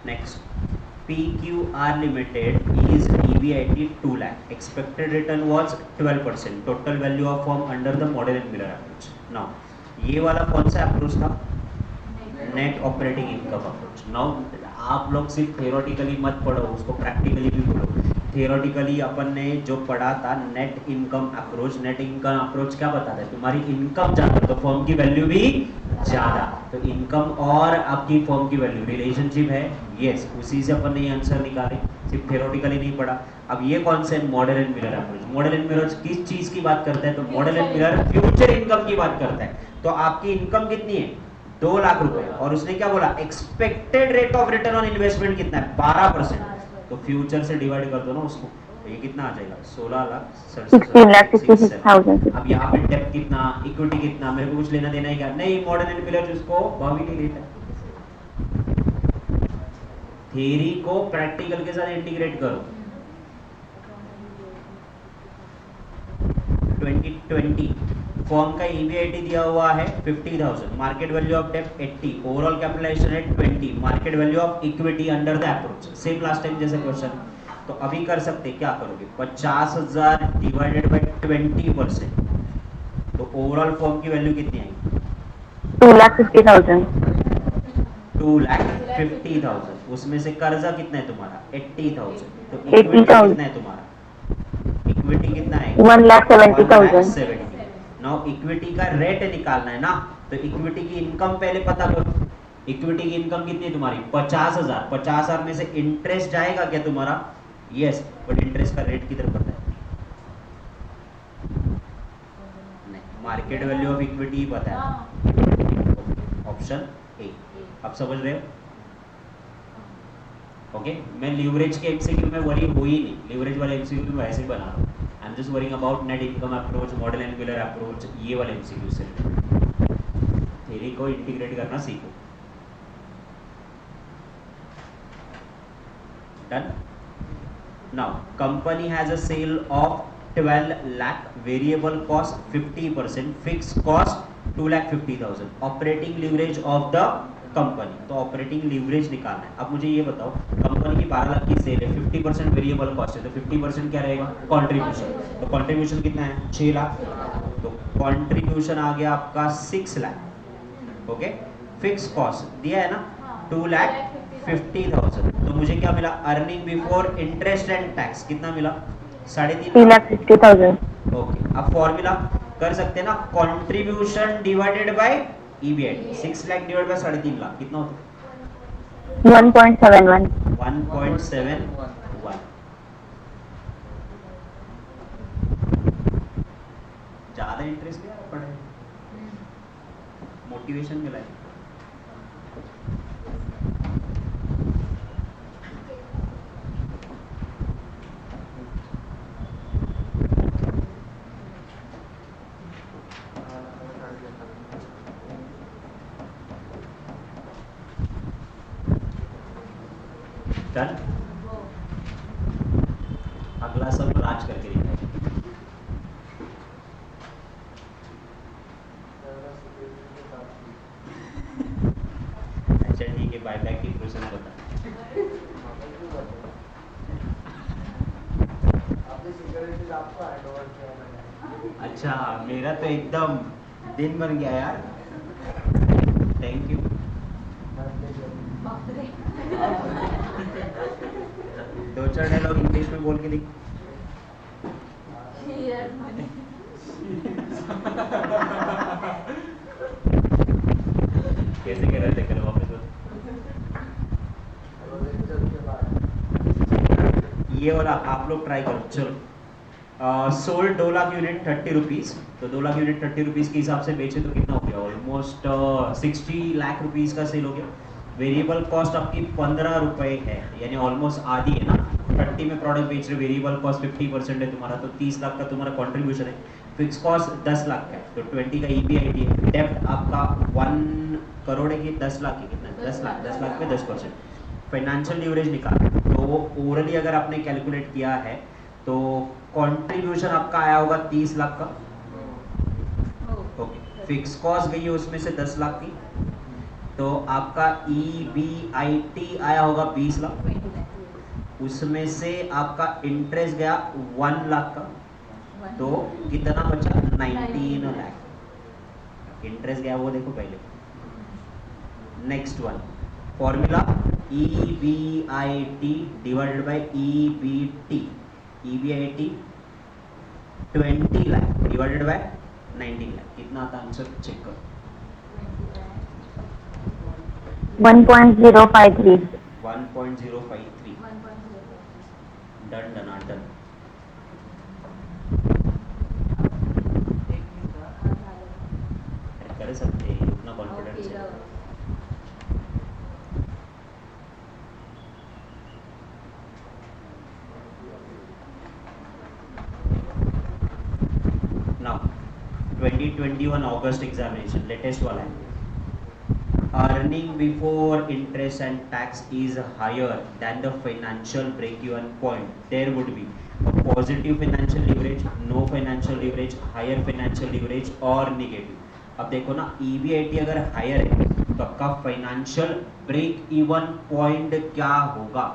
Next, PQR Limited is EBIT 2 lakh. Expected return was 12%. Total value of firm under the Model and Miller approach. Now, ये वाला कौन सा अप्रोच था? Net operating income approach. Now आप लोग सिर्फ theoretically मत पढ़ो, उसको प्रैक्टिकली भी पढ़ो। थियोरेटिकली अपन ने जो पढ़ा था net income approach, net income approach क्या बताता है? तुम्हारी इनकम ज्यादा तो फर्म की वैल्यू भी ज्यादा, तो इनकम और आपकी फर्म की वैल्यू रिलेशनशिप है। यस, उसी से अपन ने ये आंसर निकाले, सिर्फ थियोरेटिकली नहीं पढ़ा। अब ये कौन से model and mirror approach? Model and mirror किस चीज की बात करता है? तो model and mirror future income की बात करता है। तो आपकी इनकम कितनी है? 2 लाख रुपए, और उसने क्या बोला? Expected rate of return on investment कितना है? 12%। तो फ्यूचर से डिवाइड कर दो ना उसको, तो ये कितना आ जाएगा?
16,66,000।
अब यहाँ पे डेप्थ कितना, इक्विटी कितना, मेरे को कुछ लेना देना है क्या? नहीं, मॉडल एंड मिलर उसको भाव ही नहीं देता। थ्योरी को प्रैक्टिकल के साथ इंटीग्रेट करो। 2020 फॉर्म का EBIT दिया हुआ है 50,000, मार्केट वैल्यू ऑफ डेप्ट 80, ओवरऑल कैपिटलाइजेशन है 20, market value of equity under the approach, same last time जैसे क्वेश्चन। तो अभी कर सकते, क्या करोगे? 50,000 डिवाइडेड बाय 20%, तो ओवरऑल फॉर्म की वैल्यू कितनी आएगी?
2,50,000।
2,50,000। उसमें से कर्जा कितना है तुम्हारा? 80,000। तो इक्विटी कितना है तुम्हारा? इक्विटी कितना है?
1,70,000।
नाउ इक्विटी का रेट निकालना है ना, तो इक्विटी की इनकम पहले पता करो। इक्विटी की इनकम कितनी है तुम्हारी? 50,000। 50,000 में से इंटरेस्ट जाएगा क्या तुम्हारा? यस, बट इंटरेस्ट का रेट किधर पता है? नहीं, मार्केट वैल्यू ऑफ इक्विटी ही पता है, ऑप्शन ए। आप समझ रहे हो? ओके, मैं लीवरेज के एमसीक्यू में वरी हो ही नहीं, लीवरेज वाले एमसीक्यू में वैसे ही बना रहा हूँ। I am just worrying about net income approach, model and Miller approach, ये वाले एमसीक्यू से। थ्योरी को इंटीग्रेट करना सीखो। Done. Now company has a sale of 12 lakh, variable cost 50%, fixed cost 2,50,000. Operating leverage of the company, तो operating leverage निकालना है. अब मुझे ये बताओ, कंपनी की 12 लाख की सेल है, 50% वेरिएबल कॉस्ट है, तो 50% क्या रहेगा? कंट्रीब्यूशन. तो कंट्रीब्यूशन कितना है? 6 लाख. तो कंट्रीब्यूशन आ गया आपका 6 लाख. ओके, फिक्स कॉस्ट दिया है ना 2,50,000. तो मुझे क्या मिला? Earning before interest and tax कितना मिला? 3.5 लाख.
3,50,000.
ओके, अब फॉर्मूला कर सकते हैं ना, contribution divided by EBIT. 6 lakh divide by 3.5 lakh कितना होता है?
1.71.
1.71. ज्यादा इंटरेस्ट लिया पढ़े, मोटिवेशन मिला है. डन. अगला सब राज करके दिखाएंगे. अच्छा ठीक है, बाय बैक की प्रोसेस बता. अच्छा, मेरा तो एकदम दिन बन गया यार. Thank you. दो चार डायलॉग इंग्लिश में बोल के दिख. कैसे कह रहे थे? कल वापस बोल. ये वाला आप लोग ट्राई करो. चलो, सोल्ड 2 लाख यूनिट 30 रुपीज. तो 2 लाख यूनिट 30 रुपीज के हिसाब से बेचे तो कितना हो गया? ऑलमोस्ट 60 लाख रुपीज का सेल हो गया. वेरिएबल कॉस्ट आपकी 15 रुपए है, यानी ऑलमोस्ट आधी है ना. 30 में प्रोडक्ट बेच रहे, वेरिएबल कॉस्ट 50% है तुम्हारा, तो 30 लाख का तुम्हारा कंट्रीब्यूशन है. फिक्स कॉस्ट 10 लाख का है, तो 20 का ईबीआईटी है. डेब्ट आपका 1 करोड़ है कि 10 लाख है? कितना? 10 लाख. 10 लाख पे 10%. फाइनेंशियल लीवरेज निकाल, तो ओरली अगर आपने कैलकुलेट किया है तो कंट्रीब्यूशन आपका आया होगा 30 लाख का. ओके, फिक्स कॉस्ट गई है उसमें से 10 लाख की, तो आपका ईबीआईटी आया होगा 20 लाख. उसमें से आपका इंटरेस्ट गया 1 लाख का, तो कितना बचा? 19 लाख. इंटरेस्ट गया वो देखो पहले. Next one, formula EBIT divided by EBT. EBIT 20 lakh divided by 19 lakh कितना आता? आंसर चेक करो.
1.053.
1.053. Done done done. कर सकते हैं, उतना कॉन्फिडेंस है. नाउ 2021 अगस्त एग्जामिनेशन लेटेस्ट वाला है. Earning before interest and tax is higher than the financial break-even point. There would be a positive financial leverage, no financial leverage, higher financial leverage or negative. अब देखो ना, EBIT अगर higher है तो आपका financial break even point क्या होगा?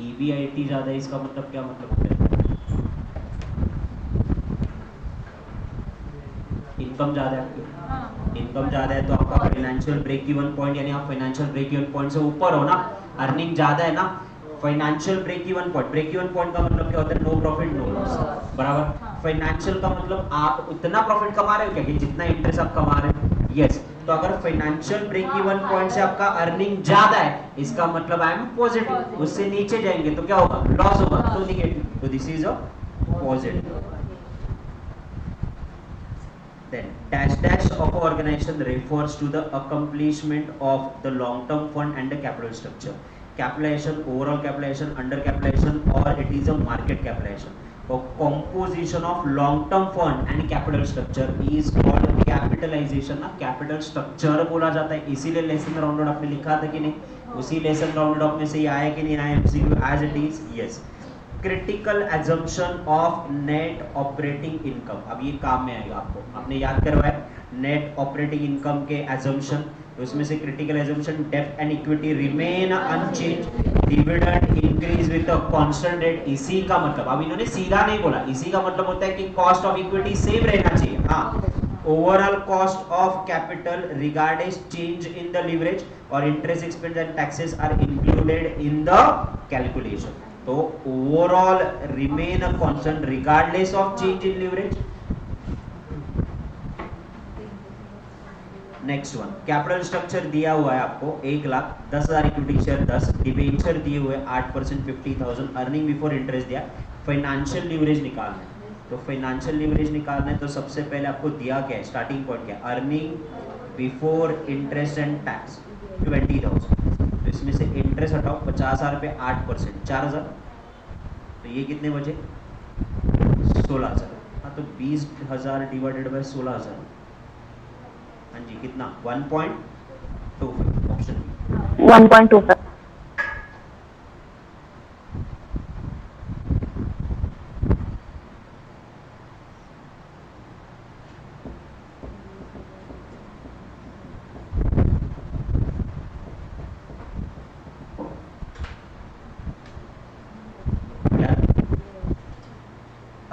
EBIT ज्यादा है, इसका मतलब क्या मतलब होता है? इनकम ज्यादा है. इनकम ज्यादा है तो आपका फाइनेंशियल ब्रेक इवन पॉइंट, यानी आप फाइनेंशियल ब्रेक इवन पॉइंट से ऊपर हो ना. अर्निंग ज्यादा है ना. Financial break even point, break even point का मतलब क्या होता है? No profit no loss. बराबर. फाइनेंशियल का मतलब आप उतना प्रॉफिट कमा रहे हो क्या कि जितना इंटरेस्ट आप कमा रहे हो? यस. तो अगर फाइनेंशियल ब्रेक इवन पॉइंट से आपका अर्निंग ज्यादा है, इसका मतलब आई एम पॉजिटिव. उससे नीचे जाएंगे तो क्या होगा? लॉस होगा, तो नेगेटिव. तो this is a positive. Then dash of organization refers to the accomplishment of the long-term fund and the capital structure. Capitalization, overall capitalization, under capitalization, or it is a market capitalization. So composition of long-term fund and capital structure is called capital. Capitalization ना capital structure बोला जाता है, इसीलिए lesson rounded आपने लिखा था कि नहीं, उसी लेसन राउंडेड ऑफ में से ये आया कि नहीं आया MCQ as it is, yes. Critical assumption of net operating income, अब ये काम में आएगा आपको, आपने याद करवाया नेट ऑपरेटिंग इनकम के एजम्पशन, उसमें से क्रिटिकल एजम्पशन डेब्ट and equity remain unchange, dividend increase with a constant rate, इसी का मतलब, अब इन्होंने सीधा नहीं बोला, इसी का मतलब होता है कि कॉस्ट ऑफ इक्विटी सेम रहना चाहिए, हाँ, overall cost of capital regarding change in the leverage और interest expense and taxes are included in the calculation, तो overall remain a constant regardless of change in leverage. Next one, capital structure दिया हुआ है आपको 1,10,000 equity share 10, debenture दिए हुए 8% 50,000, earning before interest दिया, financial leverage निकालना है, तो फाइनेंशियल लीवरेज निकालना है तो सबसे पहले आपको दिया क्या है, स्टार्टिंग पॉइंट क्या है, earning before interest and tax 20,000, तो इसमें से इंटरेस्ट हटाओ 50,000 पे 8% 4,000, तो ये कितने बचे 16,000, हाँ तो 20,000 डिवाइडेड बाय 16,000, हाँ जी कितना 1.25 option
1.25.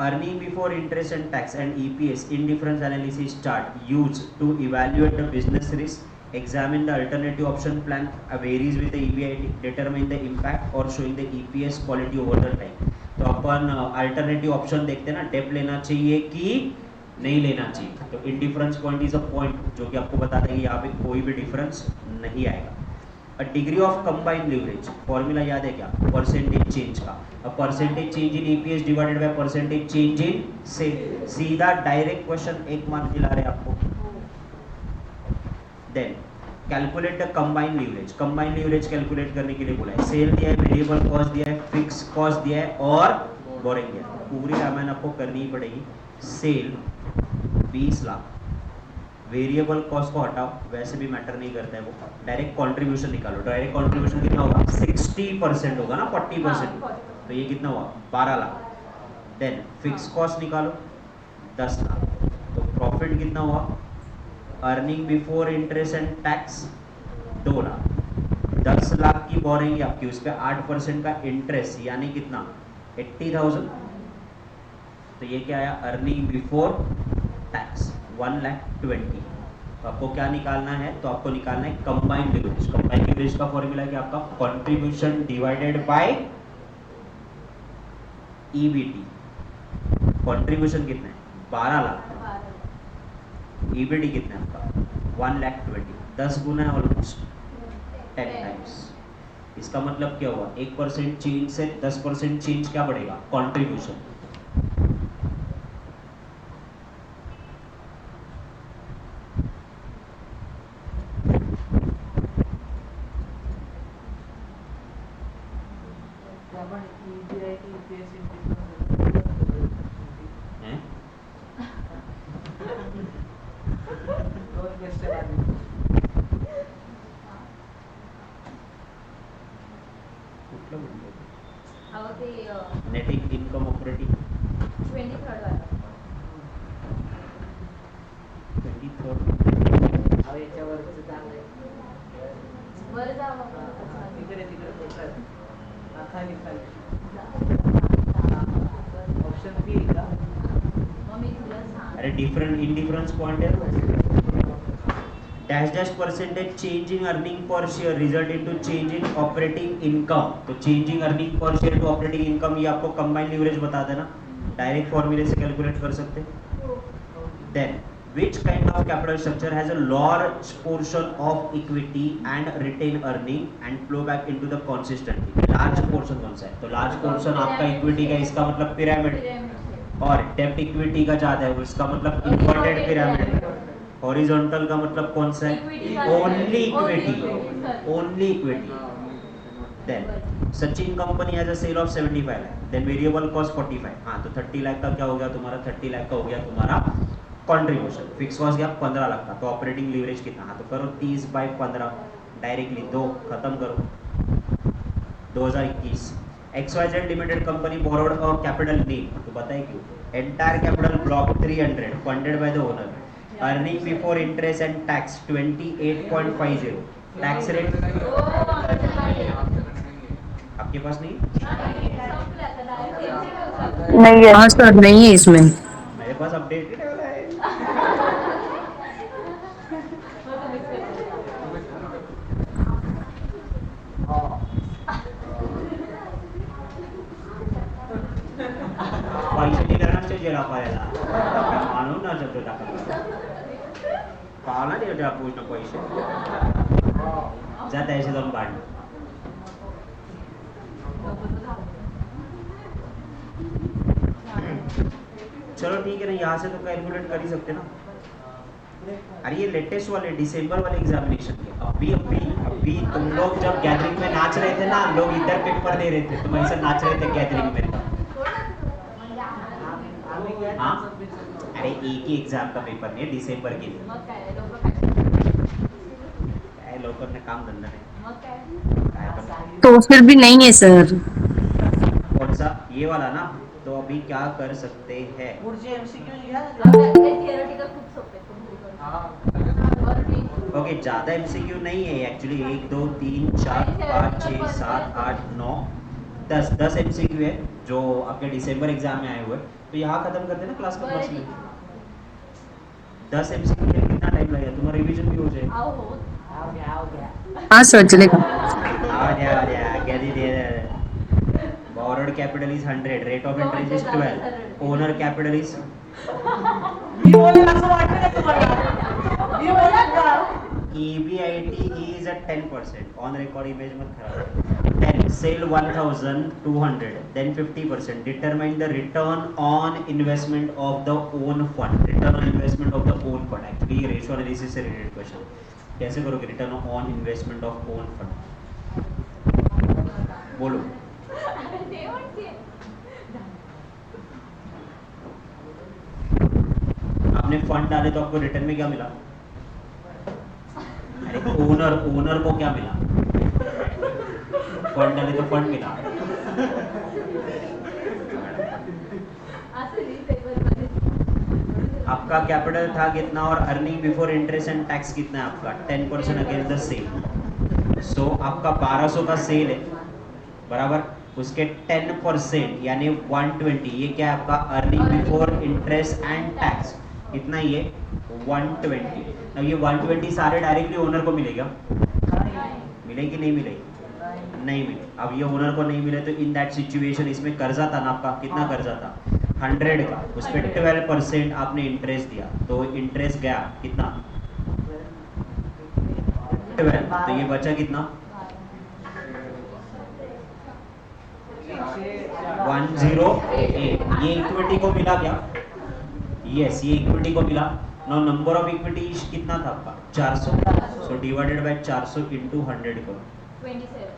Earning before interest and tax and EPS indifference analysis chart used to evaluate the business risk, examine the alternative option plan varies with the EBIT, determine the impact or showing the EPS quality over the time। तो अपन alternative option देखते हैं ना, Depp लेना चाहिए कि नहीं लेना चाहिए, तो indifference point is a point जो कि आपको बताता है कि यहाँ पे कोई भी डिफरेंस नहीं आएगा। A degree of combined leverage formula याद है क्या, परसेंटेज चेंज का, a percentage change in EPS divided by percentage change in sale, सीधा डायरेक्ट क्वेश्चन 1 मार्क दिला रहे आपको। Then calculate the combined leverage, combined leverage calculate करने के लिए बोला है, सेल दिया है, वेरिएबल कॉस्ट दिया है, फिक्स कॉस्ट दिया है और बोरिंग दिया है, पूरी रामायण आपको करनी ही पड़ेगी। सेल 20 लाख, वेरिएबल कॉस्ट को हटाओ, वैसे भी मैटर नहीं करता है वो, डायरेक्ट कंट्रीब्यूशन निकालो, डायरेक्ट कंट्रीब्यूशन कितना होगा 60% होगा ना 40%, तो ये कितना हुआ 12 लाख। देन फिक्स कॉस्ट निकालो 10 लाख, तो प्रॉफिट कितना हुआ, earning before interest and tax 2 lakh, 10 lakh की बोरिंग आपकी, उस पर 8% का इंटरेस्ट यानी कितना 80,000, तो ये क्या आया अर्निंग बिफोर टैक्स 1,20,000। तो आपको क्या निकालना है, तो आपको निकालना है कंबाइंड लिवरेज। कंबाइंड लिवरेज का फॉर्मूला है कि आपका contribution divided by EBT, contribution कितना है 12 लाख, ईबीटी कितना है आपका 1,20,000, 10 गुना है ऑलमोस्ट 10 टाइम्स। इसका मतलब क्या हुआ, 1% चेंज से 10% चेंज क्या बढ़ेगा, contribution. Net income operating
23rd वाला
23rd
अहो याच्यावरचं चांगलं
वर जावं
तिकडे पोटात खाली ऑप्शन बी आहे का,
मग मी तुला सांग
अरे डिफरेंट इंडिफरेंस पॉइंट है, dash dash percentage change in earning per share result into change in operating income, तो change in earning per share to operating income ये आपको कंबाइंड लिवरेज बता देना, डायरेक्ट फॉर्मूले से कैलकुलेट कर सकते हैं। Then which kind of capital structure has a large portion of equity and retain earning and flow back into the consistently, large portion कौन सा है, तो large portion आपका इक्विटी का, इसका मतलब पिरामिड, और डेब्ट इक्विटी का ज्यादा है इसका मतलब इन्वर्टेड पिरामिड, हॉरिजॉन्टल का मतलब कौन सा है only equity, only equity. Then Sachin company has a sale of 75 lakh, then variable cost 45, हाँ तो 30 लाख का क्या हो गया तुम्हारा, 30 लाख का हो गया तुम्हारा कंट्रीब्यूशन फिक्स कॉस्ट गया 15 लाख का, तो ऑपरेटिंग लीवरेज कितना? हाँ तो करो 30/15 डायरेक्टली 2 खत्म करो। 2021 XYZ limited company borrowed a capital need, तो बताइए क्यों? Entire capital block 300 funded by the owner, earning before interest and tax 28.50, tax rate आपके पास नहीं?
नहीं है।
हाँ सर नहीं है इसमें।
मेरे पास अपडेटेड वाला है। पैसे नाही करणार जेला पाहायला मानून ना शब्द टाकला पाहला नाही होते पूर्ण पैसे जा त्याशी जाऊन काढ। चलो ठीक है ना, यहाँ से तो कैलकुलेट कर ही सकते ना। अरे ये लेटेस्ट वाले दिसंबर वाले एग्जामिनेशन के अभी तुम लोग जब गैदरिंग में नाच रहे थे ना, लोग इधर पेपर दे रहे थे, तुम ऐसे नाच रहे थे गैदरिंग में। हाँ अरे एक ही एग्जाम का पेपर नहीं है दिसंबर के लिए। काय लोकांना काम धंदा नाही काय पण।
तो फिर भी नहीं है सर।
कौन सा? ये वाला ना, तो अभी क्या कर सकते हैं?
पुढचे MCQ घ्या ना.
थिअरेटिकल खूप सोपे
ओके ज्यादा एमसीक्यू नहीं है एक्चुअली, 1 2 3 4 5 6 7 8 9 10 एमसीक्यू है जो आपके दिसंबर एग्जाम में आए हुए। तो यहाँ खत्म करते हैं ना क्लास का फर्स्ट में। 10 एमसीक्यू में कितना टाइम लगेगा? तुम्हारा रिवीजन भी हो जाएगा।
आओ घ्या.
हाँ सर चलेगा।
आ जा क्या दी दे। borrowed capital is 100, rate of interest is 12, owner capital is
मी बोलेल असं वाटतं का तुम्हाला? मी बोलेल का?
EBIT is at 10%, on record image मत खराब। 10 sell 1200, then 50%, determine the return on investment of the own fund, return on investment of the own fund। actually ये ratio analysis से related question, कैसे करोगे return on investment of own fund? बोलो। आपने fund डाले तो आपको रिटर्न में क्या मिला? अरे ओनर को क्या मिला? फंड डाले तो फंड मिला। आपका कैपिटल था कितना और earning before interest and tax कितना है आपका? 10% अगेंस्ट द सेल। सो आपका 1200 का सेल है बराबर, उसके 10% यानी 120, ये क्या है आपका? Earning before interest and tax कितना? ये 120। अब ये 120 सारे डायरेक्टली ओनर को मिलेगा? मिलेगी नहीं मिलेगी? नहीं मिले। अब ये ओनर को नहीं मिले तो इन दैट सिचुएशन इसमें कर्जा था ना आपका, कितना कर्जा था? 100 का, उस पर 12% आपने इंटरेस्ट दिया, तो इंटरेस्ट गया कितना? 12, तो ये बचा कितना? 108। ये इक्विटी को मिला क्या? यस ये इक्विटी को मिला। नाउ नंबर ऑफ इक्विटी कितना था आपका? 400, सो डिवाइडेड बाय 400 इंटू 100 करो।
27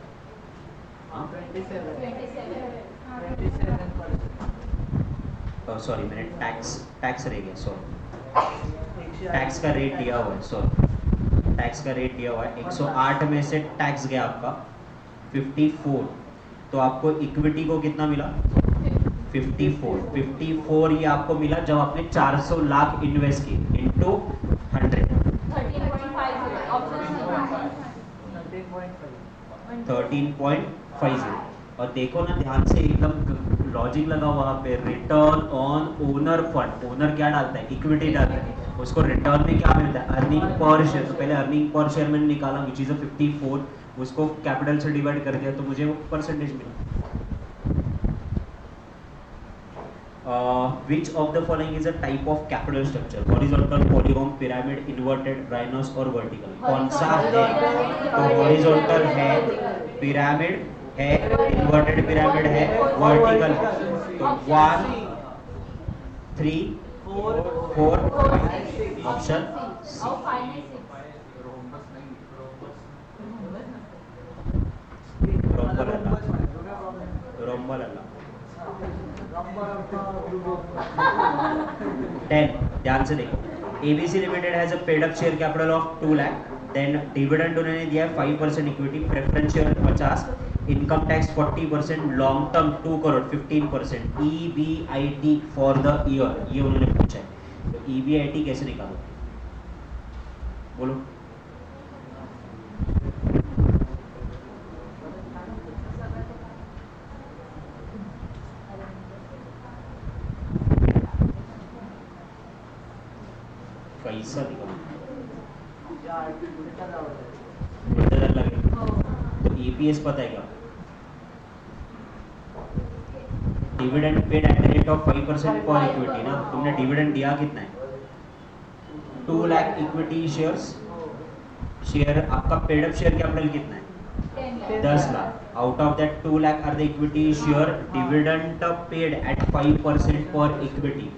सॉरी मैंने टैक्स रह गया, सॉरी टैक्स का रेट दिया हुआ है, सॉरी टैक्स का रेट दिया हुआ है 108 में से टैक्स गया आपका 54, तो आपको इक्विटी को कितना मिला? 54 ये आपको मिला जब आपने 400 लाख इन्वेस्ट किए इनटू 100, 13.50। और देखो ना ध्यान से, एकदम लॉजिक लगा वहाँ पे, return on owner fund. Owner क्या डालता है? इक्विटी डालता है, उसको रिटर्न में क्या मिलता है? Earning per share. तो पहले अर्निंग पर शेयर मैंने निकाला विच इज 54, उसको कैपिटल से डिवाइड कर दिया तो मुझे वो परसेंटेज मिला। Which of the following is a type of capital structure? Horizontal, polygon, pyramid, inverted, rhinos और vertical? कौन सा है? तो horizontal है, pyramid है, inverted pyramid है, vertical है। तो 1 3 4 ऑप्शन सी। रोम्बल अल्लाह 10 ध्यान से देखो ABC limited has a paid up share capital of 2 lakh then dividend उन्होंने दिया है 5% equity preference share 50 income tax 40% long term 2 crore 15% EBIT for the year ये उन्होंने पूछा है तो ईबीआईटी कैसे निकालो बोलो पैसा निकालो उल्टा लगेगा तो ईपीएस पता है क्या dividend paid at the rate of 5% पर इक्विटी ना तुमने डिविडेंड दिया कितना है 2 लाख इक्विटी शेयर आपका पेड अप शेयर कैपिटल कितना है 10 lakh out of that 2 lakh are the equity share dividend paid at 5% पर इक्विटी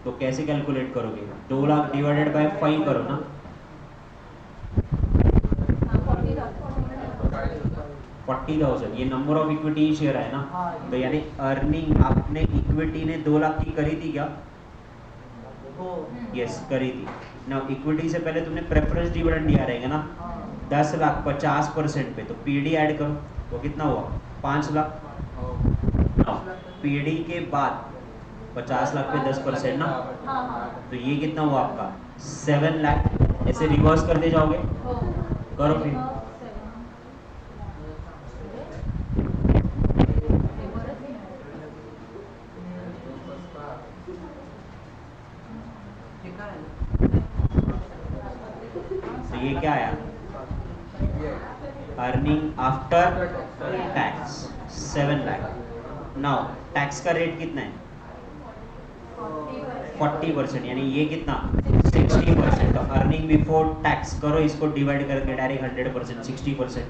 तो कैसे कैलकुलेट करोगे 2 लाख डिवाइडेड बाय 5 करो ना 40,000 ये नंबर ऑफ इक्विटी शेयर है ना तो यानी अर्निंग आपने इक्विटी ने 2 लाख की करी थी क्या यस करी थी ना इक्विटी से पहले तुमने प्रेफरेंस डिविडेंड दिया रहेगा ना 10 लाख 50% पे तो पीडी ऐड करो तो कितना हुआ 5 लाख पीडी के बाद 50 लाख पे 10% ना तो ये कितना हुआ आपका 7 लाख ऐसे रिवर्स करते जाओगे करो फिर तो ये क्या आया earning after tax 7 lakh now tax का रेट कितना है 40% यानी ये कितना 60% तो अर्निंग बिफोर टैक्स करो इसको डिवाइड करके डायरेक्ट 100% 60%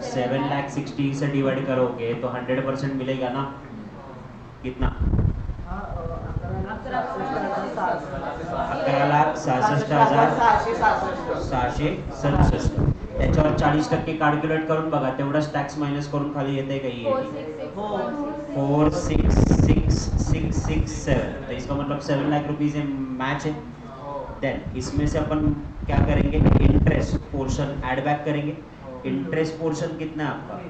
7 लाख 60 से डिवाइड करोगे तो 100% मिलेगा ना कितना 11,66,667 त्याच्यावर 40% कॅल्क्युलेट करून बघा तेवढाच टॅक्स मायनस करून खाली येते काही 466,667 तो इसका मतलब 7 लाख रुपीस मैच है देन इसमें से अपन क्या करेंगे इंटरेस्ट पोर्शन ऐड बैक करेंगे इंटरेस्ट पोर्शन कितना है आपका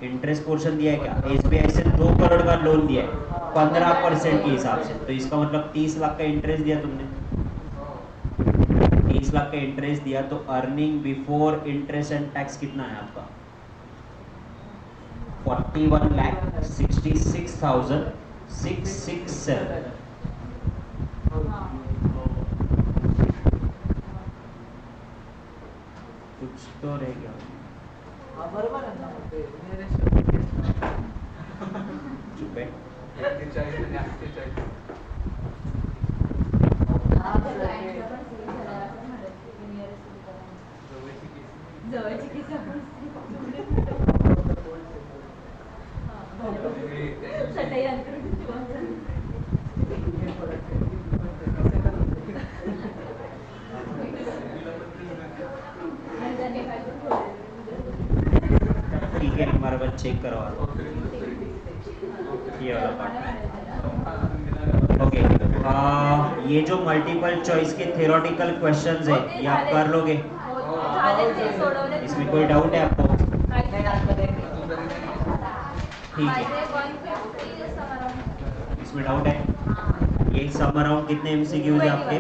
इंटरेस्ट पोर्शन दिया है क्या एसबीआई से 2 करोड़ का लोन दिया है 15% के हिसाब से तो इसका मतलब 30 लाख का इंटरेस्ट दिया तुमने 30 लाख का इंटरेस्ट दिया तो earning before interest and tax कितना है आपका 41,66,667 कुछ तो रह गया
बरोबर आहे ना ते
चुप है
जवळची किती चटई
ठीक है हमारा बस चेक करवा दो ये वाला पार्ट ओके ये जो मल्टीपल चॉइस के थ्योरेटिकल क्वेश्चंस है ये आप कर लोगे इसमें कोई डाउट है आपको ठीक है इसमें डाउट है ये सम अराउंड कितने एमसीक्यूज है आपके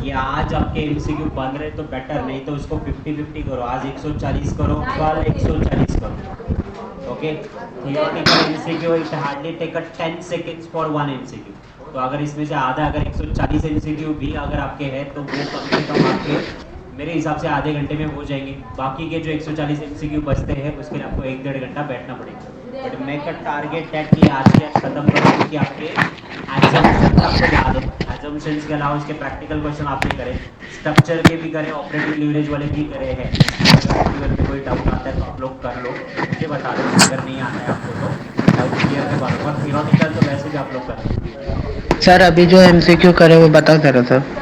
ये आज आपके एमसीक्यू बन रहे तो बेटर नहीं तो इसको 50-50 करो आज 140 करो कल 140 करो okay theoretical MCQ it hardly take 10 seconds for one MCQ तो अगर इसमें से आधा अगर 140 एमसीक्यू भी अगर आपके हैं तो वो कम से कम आपके मेरे हिसाब से आधे घंटे में हो जाएंगे बाकी के जो 140 एमसीक्यू बचते हैं उसके लिए आपको 1-1.5 घंटा बैठना पड़ेगा but make a target that कि आज के आज खत्म करो क्योंकि आपके एजम्पशंस के अलावा इसके प्रैक्टिकल क्वेश्चन आपने करे स्ट्रक्चर के भी करे ऑपरेटिव लीवरेज वाले भी करे हैं अगर कोई डाउट आता है तो आप लोग कर लो मुझे बता दो अगर नहीं आता है आपको तो डाउट क्लियर के बाद और थियोरेटिकल तो वैसे भी आप लोग करें
सर अभी जो एमसीक्यू करे वो बता दे रहा सर